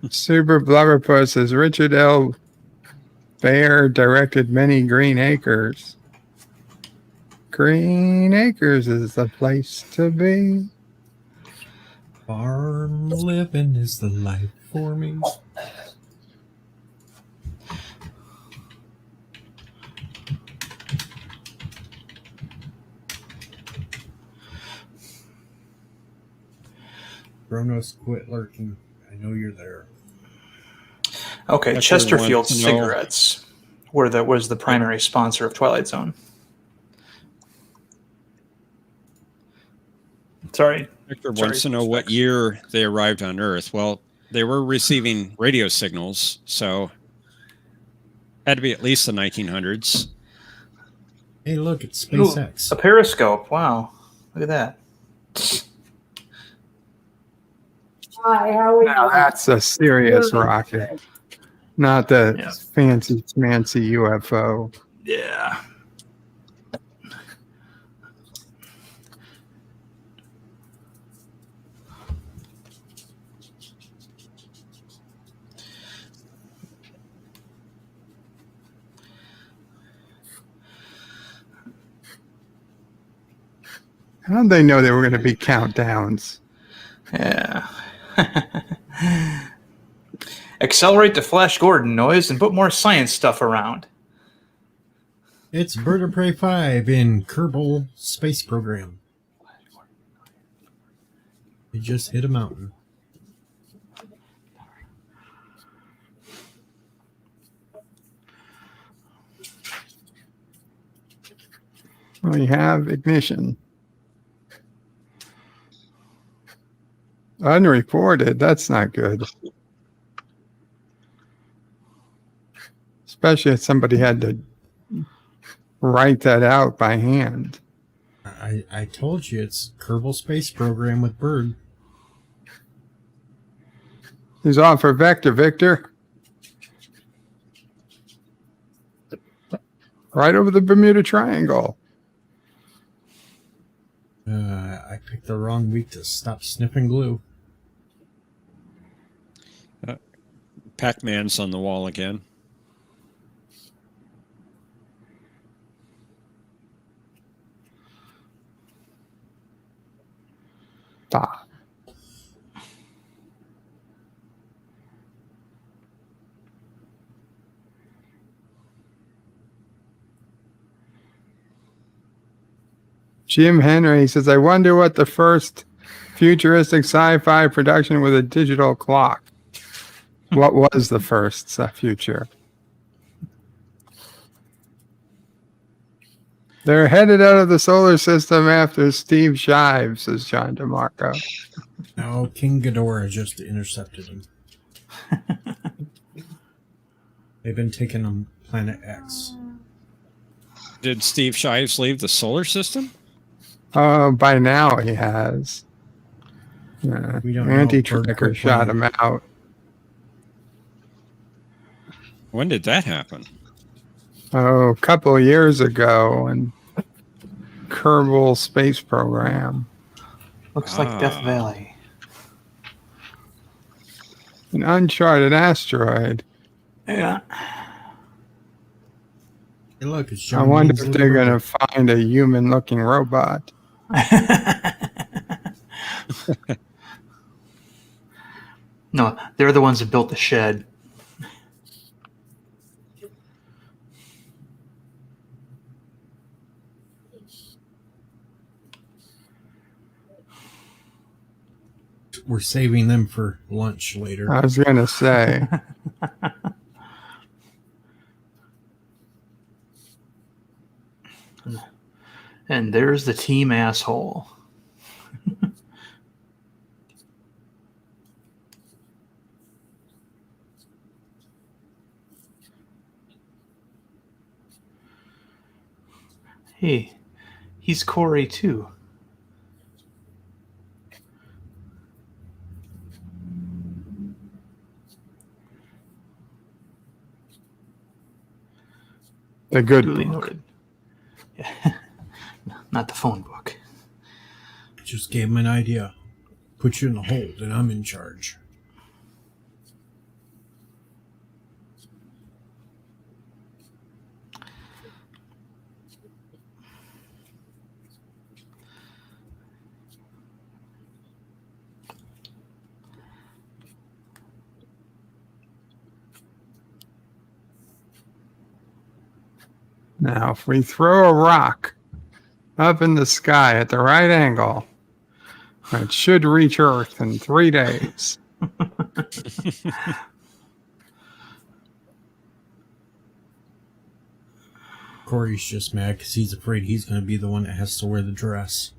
Super Blubberpuss says Richard L. Baer directed many Green Acres. Green Acres is the place to be. Farm living is the life for me. Kronos, quit lurking. I know you're there. Okay, That's Chesterfield everyone to know. cigarettes was the primary sponsor of Twilight Zone. Sorry. Victor wants to know what year they arrived on Earth. Well, they were receiving radio signals, so had to be at least the 1900s. Hey, look, it's SpaceX. Ooh, a periscope. Wow. Look at that. Hi, how are Now you? that's a serious rocket, not the Yeah. fancy schmancy UFO. Yeah. How did they know there were going to be countdowns? Yeah. Accelerate the Flash Gordon noise and put more science stuff around. It's Bird of Prey 5 in Kerbal Space Program. They just hit a mountain. We have ignition. Unreported. That's not good. Especially if somebody had to write that out by hand. I told you it's Kerbal Space Program with Bird. He's off for Vector, Victor. Right over the Bermuda Triangle. I picked the wrong week to stop sniffing glue. Pac-Man's on the wall again. Ah. Jim Henry says, I wonder what the first futuristic sci-fi production with a digital clock. What was the first future? They're headed out of the solar system after Steve Shives, says John DeMarco. No, King Ghidorah just intercepted him. They've been taking on Planet X. Did Steve Shives leave the solar system? By now he has. We don't know. Anti-tracker shot him out. When did that happen? Oh, a couple of years ago in Kerbal Space Program. Looks like Death Valley. An uncharted asteroid. Yeah. Hey, look, it's I John wonder Wayne's if little they're brother. going to find a human-looking robot. No, they're the ones that built the shed. We're saving them for lunch later. I was going to say. And there's the team asshole. Hey, he's Corey too. The good Duly book. noted. Yeah. Not the phone book. Just gave him an idea. Put you in the hold, and I'm in charge. Now, if we throw a rock up in the sky at the right angle, it should reach Earth in 3 days. Corey's just mad because he's afraid he's going to be the one that has to wear the dress.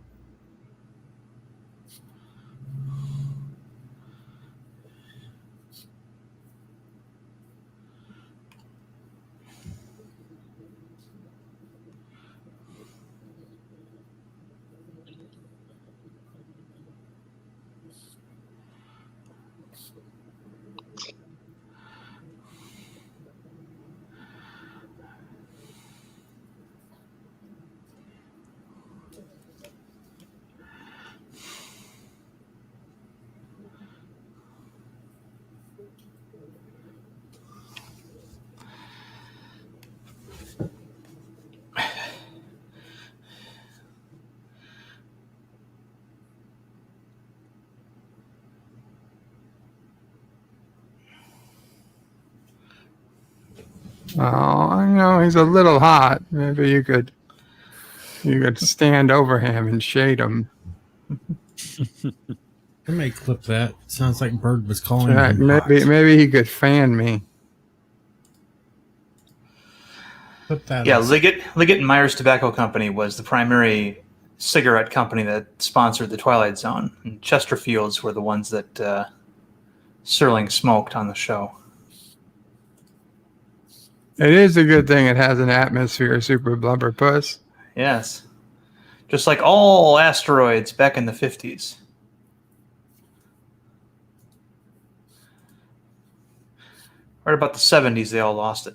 He's a little hot. Maybe you could stand over him and shade him. I may clip that. Sounds like Bird was calling Right, him hot. maybe he could fan me. Put that Yeah, on. Liggett and Myers Tobacco Company was the primary cigarette company that sponsored the Twilight Zone. And Chesterfields were the ones that Serling smoked on the show. It is a good thing it has an atmosphere, Super Blubber Puss. Yes. Just like all asteroids back in the 50s. Right about the 70s, they all lost it.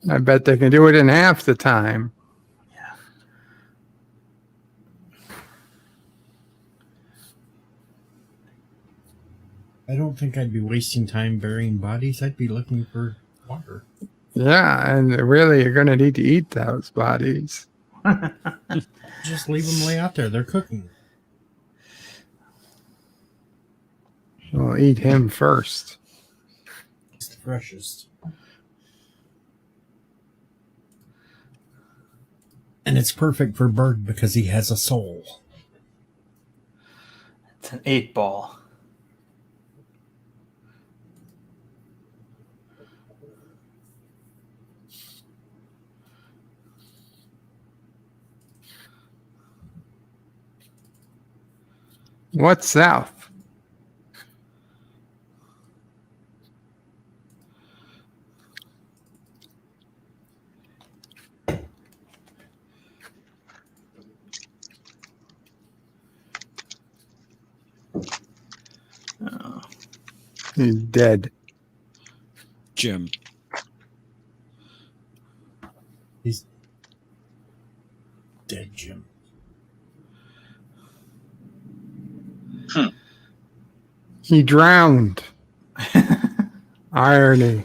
I bet they can do it in half the time. I don't think I'd be wasting time burying bodies. I'd be looking for water. Yeah, and really, you're going to need to eat those bodies. Just leave them lay out there. They're cooking. We'll eat him first. He's the freshest. And it's perfect for Bird because he has a soul. It's an 8-ball. What's south? Oh. He's dead. Jim. He's dead, Jim. He drowned. Irony.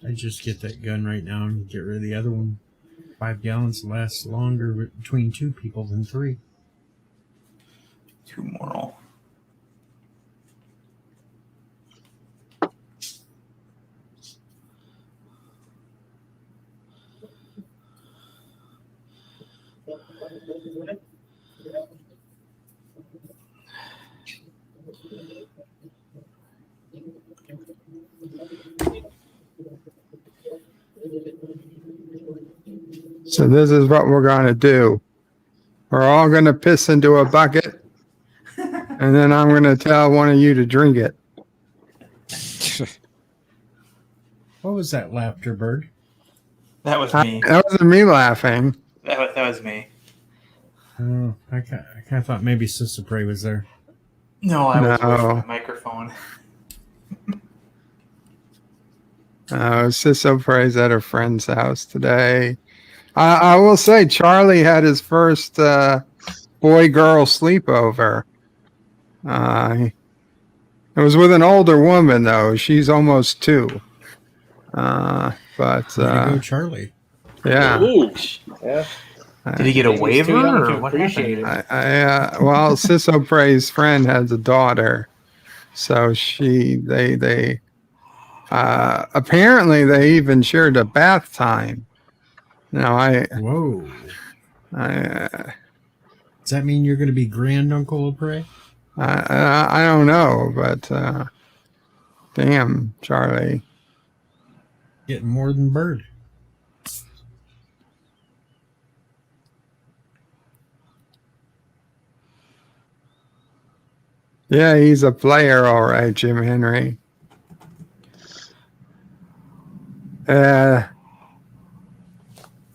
I just get that gun right now and get rid of the other one. 5 gallons lasts longer between 2 people than 3. 2 moral. So this is what we're going to do. We're all going to piss into a bucket, and then I'm going to tell one of you to drink it. What was that laughter, Bird? That was me. That wasn't me laughing. That was me. Oh, I kind of thought maybe Sister Prey was there. No, I was No. with my microphone. Sisso Prey's at her friend's house today. I will say Charlie had his first boy-girl sleepover. It was with an older woman, though. She's almost 2. But Way to go, Charlie. yeah. Ooh. Yeah. Did he get a He's waiver too young or to what appreciate happened? it. Well, Sisso Prey's friend has a daughter, so they apparently they even shared a bath time. Now Whoa. I Does that mean you're going to be Granduncle Prey? I don't know, but damn, Charlie. Getting more than Bird. Yeah, he's a player, all right, Jim Henry.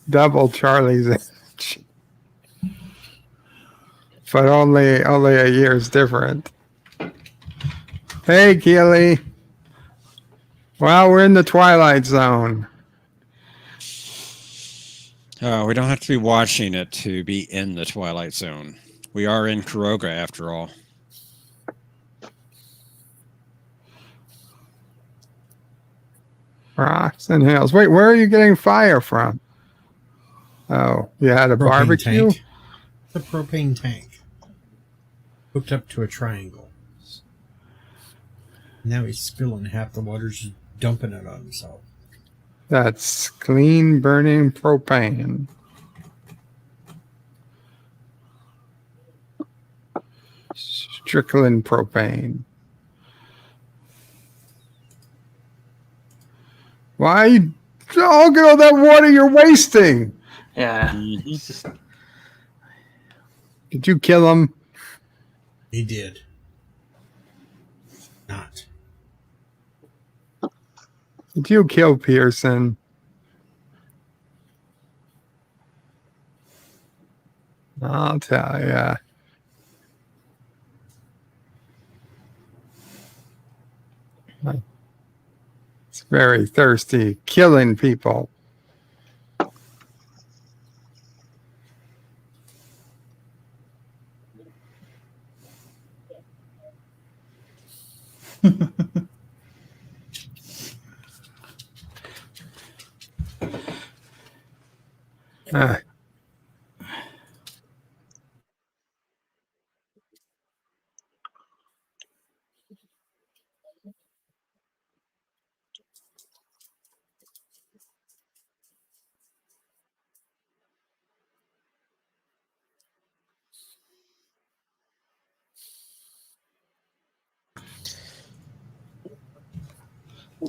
Double Charlie's age. But only a year's different. Hey, Keely. Well, we're in the Twilight Zone. We don't have to be watching it to be in the Twilight Zone. We are in Kuroga, after all. Rocks and hills. Wait, where are you getting fire from? Oh, you had a barbecue? Tank. The propane tank. Hooked up to a triangle. Now he's spilling half the water, just dumping it on himself. That's clean burning propane. Strickland propane. Why? Oh, look at all that water you're wasting. Yeah. Did you kill him? He did. Not. Did you kill Pearson? I'll tell ya. It's very thirsty, killing people.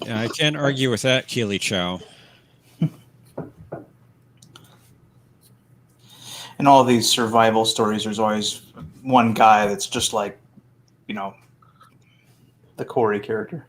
Yeah, I can't argue with that, Keely Chow. In all these survival stories, there's always one guy that's just like, the Corey character.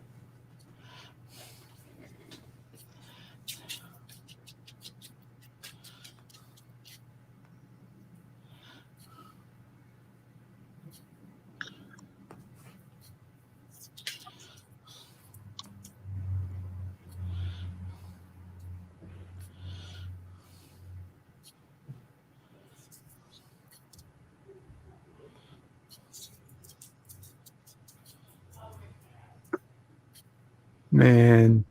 Man,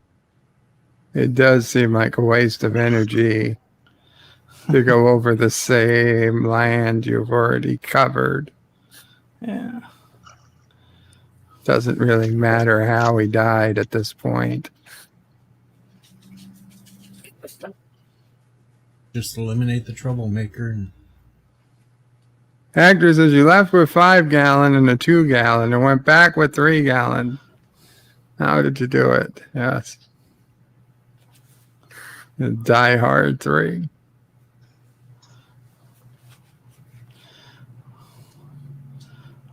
it does seem like a waste of energy to go over the same land you've already covered. Yeah. Doesn't really matter how he died at this point. Just eliminate the troublemaker. And Hector says you left with 5 gallon and a 2 gallon and went back with 3 gallon. How did you do it? Yes. The Die Hard 3.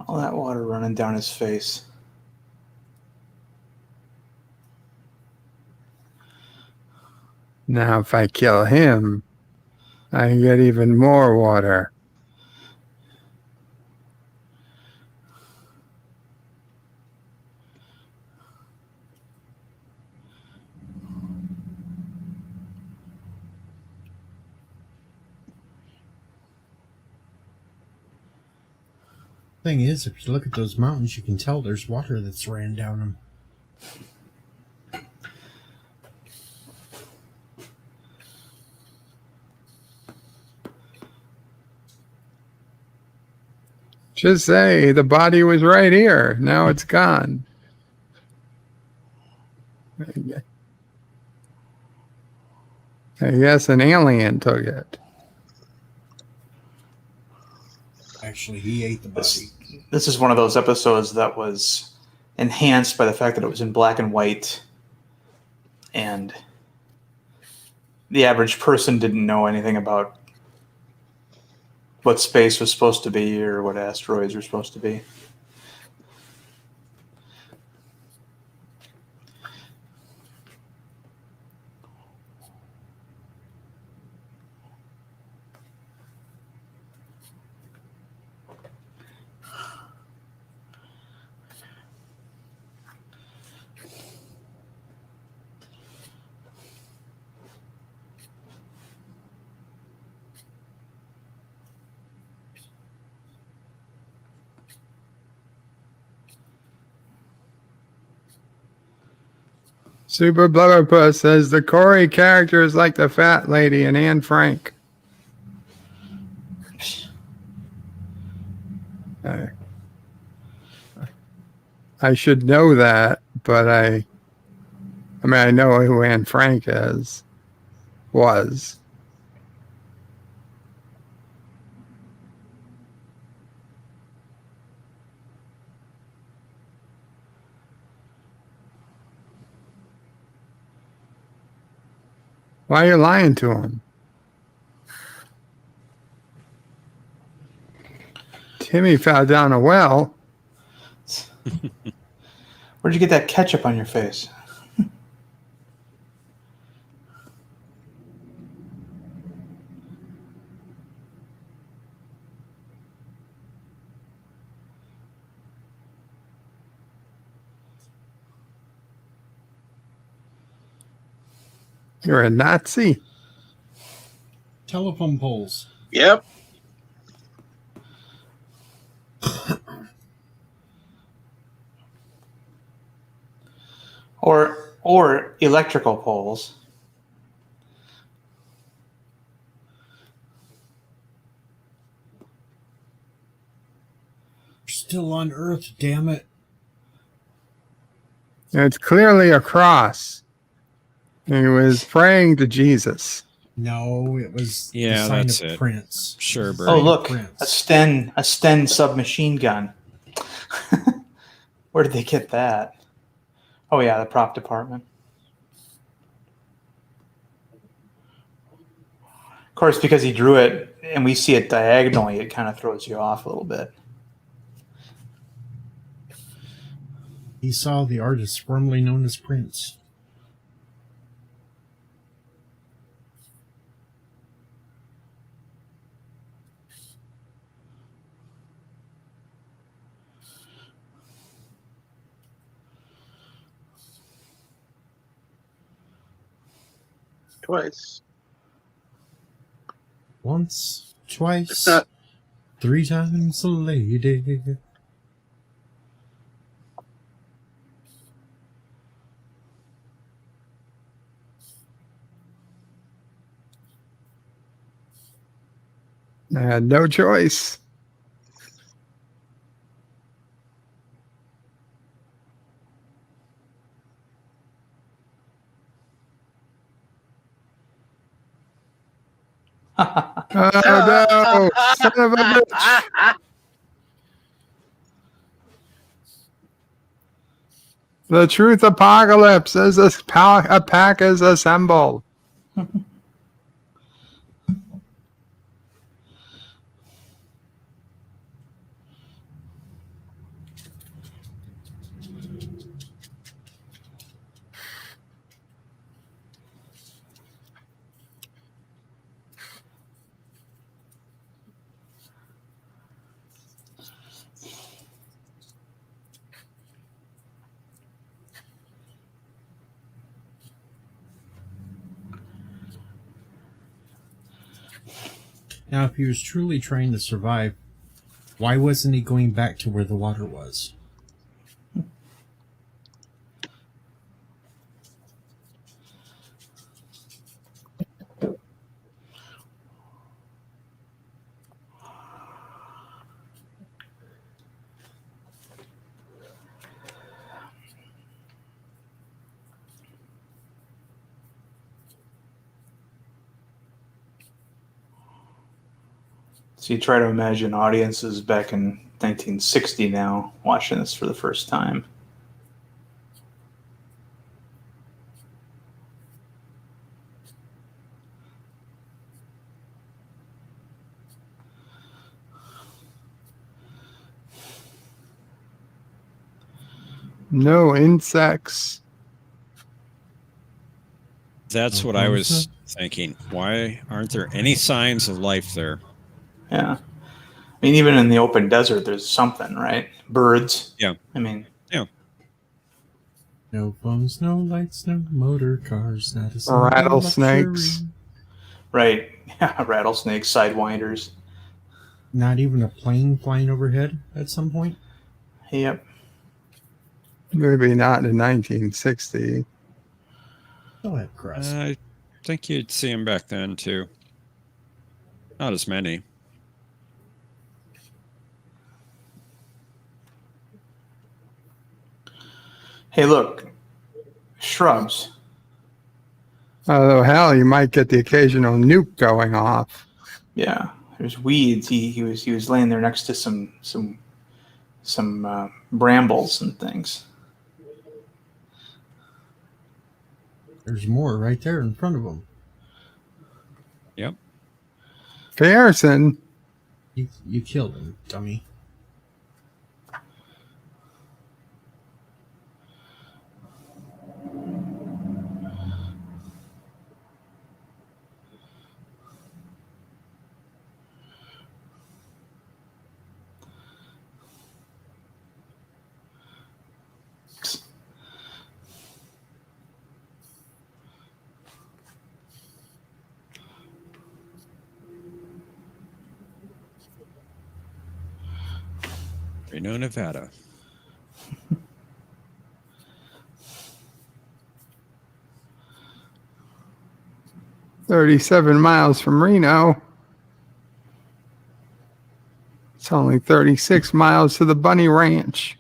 All that water running down his face. Now if I kill him, I can get even more water. thing is, if you look at those mountains, you can tell there's water that's ran down them. Just say the body was right here. Now it's gone. I guess an alien took it. Actually, he ate the body. This is one of those episodes that was enhanced by the fact that it was in black and white, and the average person didn't know anything about what space was supposed to be or what asteroids were supposed to be. Super Blubberpuss says the Corey character is like the fat lady in Anne Frank. I should know that, but I mean, I know who Anne Frank was. Why are you lying to him? Timmy fell down a well. Where'd you get that ketchup on your face? You're a Nazi. Telephone poles. Yep. Or electrical poles. We're still on Earth, damn it. It's clearly a cross. He was praying to Jesus. No, it was the sign that's of it. Prince. Sure, Bert. Oh, look, a Sten submachine gun. Where did they get that? Oh, yeah, the prop department. Of course, because he drew it and we see it diagonally, it kind of throws you off a little bit. He saw the artist formerly known as Prince. Twice. Once, twice, 3 times a lady. I had no choice. Oh no! Son of a bitch! The truth apocalypse is a pack is assembled. Now, if he was truly trying to survive, why wasn't he going back to where the water was? So you try to imagine audiences back in 1960 now watching this for the first time. No insects. That's what I was thinking. Why aren't there any signs of life there? Yeah. I mean, even in the open desert, there's something, right? Birds. Yeah. I mean, yeah. No phones, no lights, no motor cars, not a single Rattlesnakes. luxury. Right. Yeah, rattlesnakes, sidewinders. Not even a plane flying overhead at some point? Yep. Maybe not in 1960. Go ahead, Chris. I think you'd see them back then too. Not as many. Hey, look, shrubs. Although hell, you might get the occasional nuke going off. Yeah, there's weeds. He was laying there next to some brambles and things. There's more right there in front of him. Yep. Garrison. You killed him, dummy. Reno, Nevada. $37 miles from Reno. It's only 36 miles to the Bunny Ranch.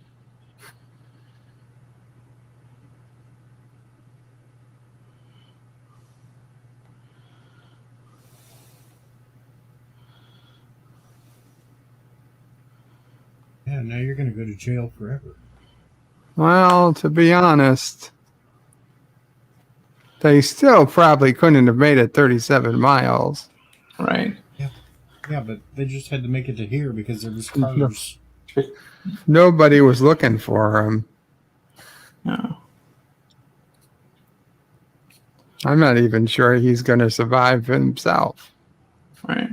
Yeah, now you're going to go to jail forever. Well, to be honest, they still probably couldn't have made it 37 miles. Right. Yeah, but they just had to make it to here because there was cars. Nobody was looking for him. No. I'm not even sure he's going to survive himself. Right.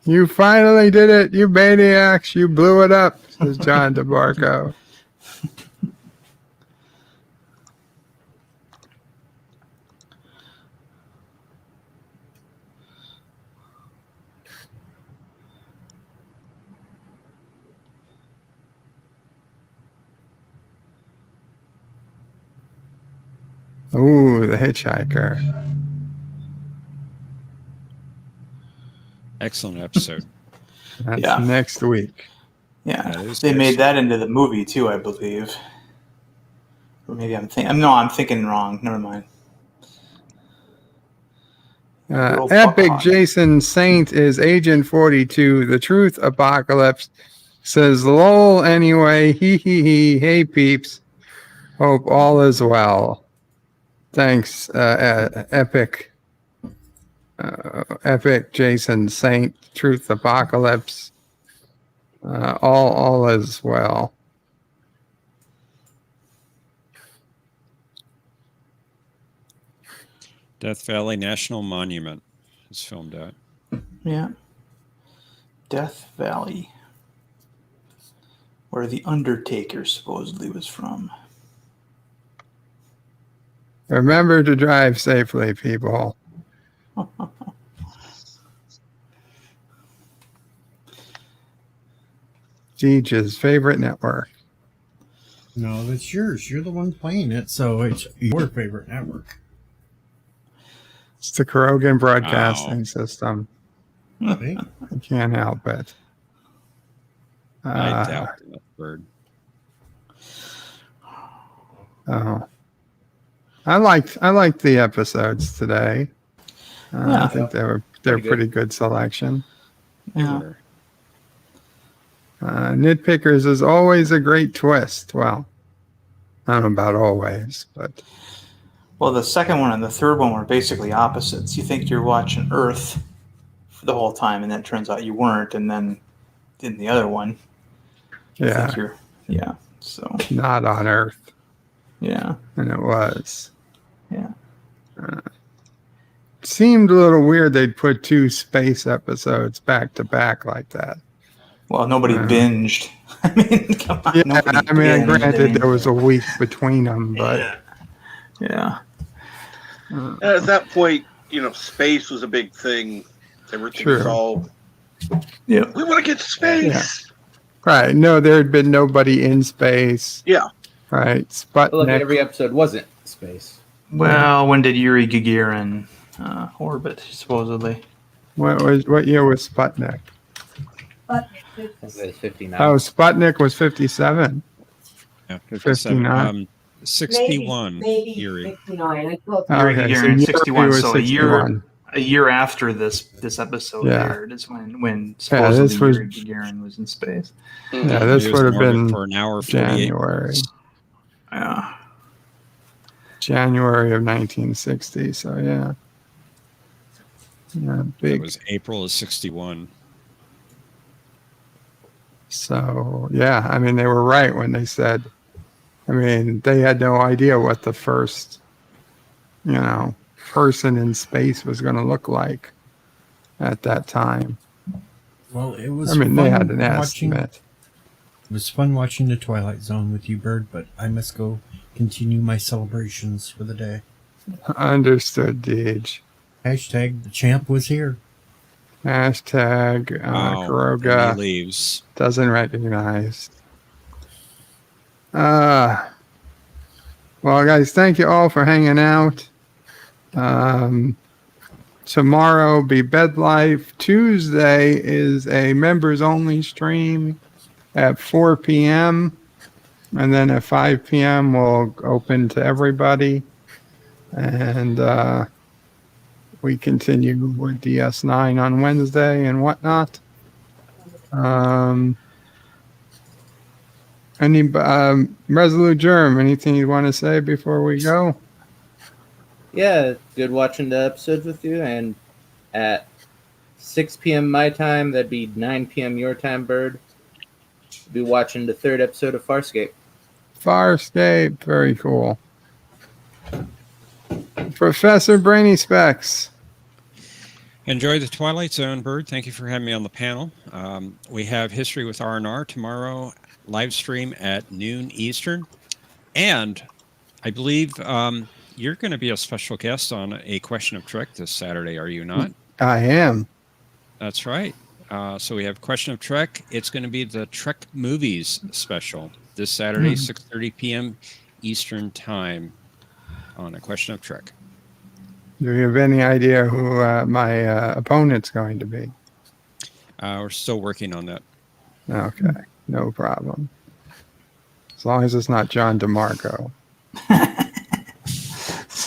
You finally did it, you maniacs. You blew it up, says John DeBarco. Ooh, the hitchhiker. Excellent episode. That's Yeah. next week. Yeah, they made that into the movie too, I believe. Or maybe I'm thinking wrong. Never mind. Epic Jason Saint is Agent 42. The Truth Apocalypse says, lol, anyway. Hee hee hee. Hey, peeps. Hope all is well. Thanks, Epic Jason Saint. Truth Apocalypse. All is well. Death Valley National Monument is filmed at. Yeah. Death Valley. Where the Undertaker supposedly was from. Remember to drive safely, people. Deej's favorite network. No, that's yours. You're the one playing it, so it's your favorite network. It's the Krogan Broadcasting System. See? I can't help it. I doubt that word. Oh, I liked the episodes today. I think they're pretty good selection. Yeah. Nitpickers is always a great twist. Well, I don't know about always, but Well, the second one and the third one were basically opposites. You think you're watching Earth for the whole time, and then it turns out you weren't. And then in the other one, you think you're, so not on Earth. Yeah. And it was. Yeah. Seemed a little weird they'd put two space episodes back to back like that. Well, nobody binged. I mean, come on. Yeah, I mean, granted, there was a week between them, but yeah. At that point, space was a big thing. Everything was all. Yeah. We want to get to space. Right. No, there had been nobody in space. Yeah. Right. But look, Sputnik. every episode wasn't space. Well, when did Yuri Gagarin orbit, supposedly? What year was Sputnik? I think it was 59. Oh, Sputnik was 57. Yeah, 57. 59. 61. Maybe Yuri. 59. Yuri Okay, so Gagarin, Yuri 61. was So 61. a year after this episode Yeah. aired is when supposedly this was- Yuri Gagarin was in space. Yeah, this It was would have in orbit been for an hour 48 January. minutes. Yeah. January of 1960. So yeah. Yeah, It big. was April of 61. So yeah, I mean they were right when they said. I mean they had no idea what the first, person in space was going to look like at that time. Well, it was. I mean they had fun an watching. estimate. It was fun watching the Twilight Zone with you, Bird. But I must go continue my celebrations for the day. Understood, Deej. Hashtag the champ was here. Hashtag Wow. Kuroga And he leaves. doesn't recognize. Well, guys, thank you all for hanging out. Tomorrow be Bed Life. Tuesday is a members only stream at 4 p.m. And then at 5 p.m. we'll open to everybody. And we continue with DS9 on Wednesday and whatnot. Any Resolute Germ, anything you want to say before we go? Yeah, good watching the episodes with you. And at 6 p.m. my time, that'd be 9 p.m. your time, Bird. Be watching the third episode of Farscape. Farscape, very cool. Professor Brainy Specs. Enjoy the Twilight Zone, Bird. Thank you for having me on the panel. We have History with R&R tomorrow, live stream at noon Eastern. And I believe you're going to be a special guest on A Question of Trek this Saturday, are you not? I am. That's right. So we have Question of Trek. It's going to be the Trek Movies special this Saturday, 6:30 p.m. Eastern Time on A Question of Trek. Do you have any idea who my opponent's going to be? We're still working on that. Okay, no problem. As long as it's not John DeMarco.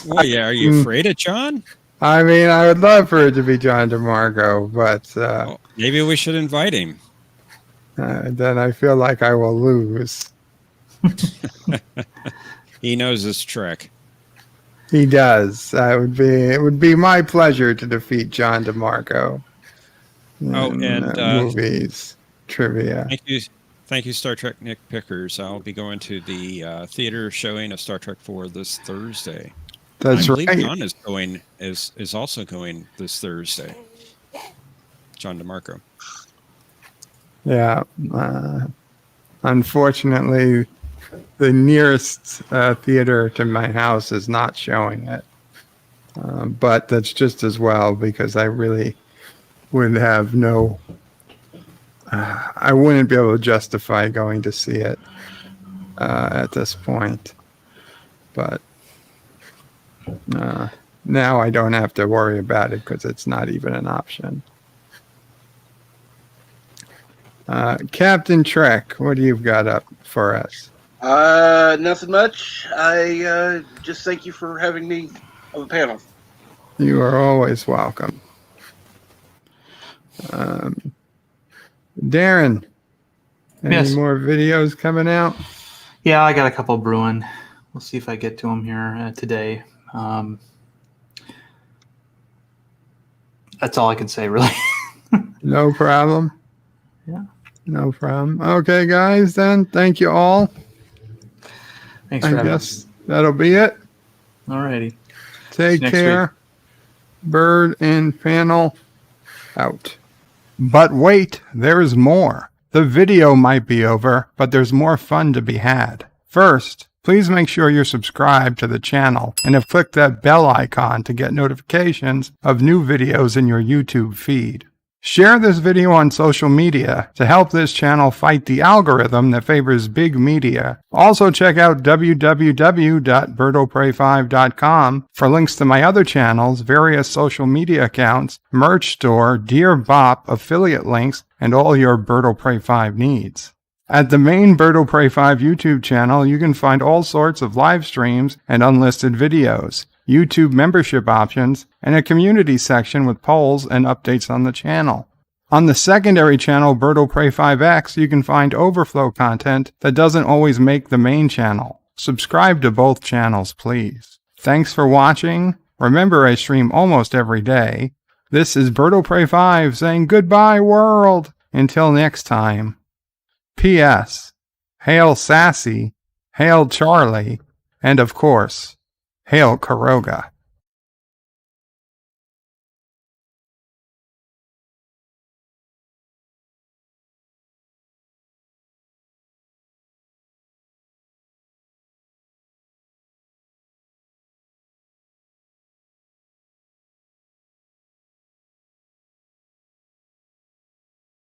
Well, yeah, are you afraid of John? I mean, I would love for it to be John DeMarco, but Well, maybe we should invite him. then I feel like I will lose. He knows his Trek. He does. It would be my pleasure to defeat John DeMarco. And movies, trivia. Thank you, Star Trek Nick Pickers. I'll be going to the theater showing of Star Trek 4 this Thursday. That's I believe right. John is also going this Thursday. John DeMarco. Yeah. Unfortunately, the nearest theater to my house is not showing it. But that's just as well because I really would have I wouldn't be able to justify going to see it at this point. But now I don't have to worry about it because it's not even an option. Captain Trek, what do you got up for us? Nothing much. I just thank you for having me on the panel. You are always welcome. Darren, any Yes. more videos coming out? Yeah, I got a couple brewing. We'll see if I get to them here today. That's all I can say, really. No problem. Yeah. No problem. Okay, guys, then. Thank you all. Thanks for I having guess that'll be it. me. Alrighty. Take Next care. Bird and panel out. But wait, there's more. The video might be over, but there's more fun to be had. First, please make sure you're subscribed to the channel and have clicked that bell icon to get notifications of new videos in your YouTube feed. Share this video on social media to help this channel fight the algorithm that favors big media. Also check out www.birdopray5.com for links to my other channels, various social media accounts, merch store, Dear Bop, affiliate links, and all your Bird O' Prey 5 needs. At the main Bird O' Prey 5 YouTube channel, you can find all sorts of live streams and unlisted videos, YouTube membership options, and a community section with polls and updates on the channel. On the secondary channel, Bird O' Prey 5X, you can find overflow content that doesn't always make the main channel. Subscribe to both channels, please. Thanks for watching. Remember, I stream almost every day. This is Bird O' Prey 5 saying goodbye, world. Until next time. P.S. Hail Sassy, hail Charlie, and of course, hail Kuroga.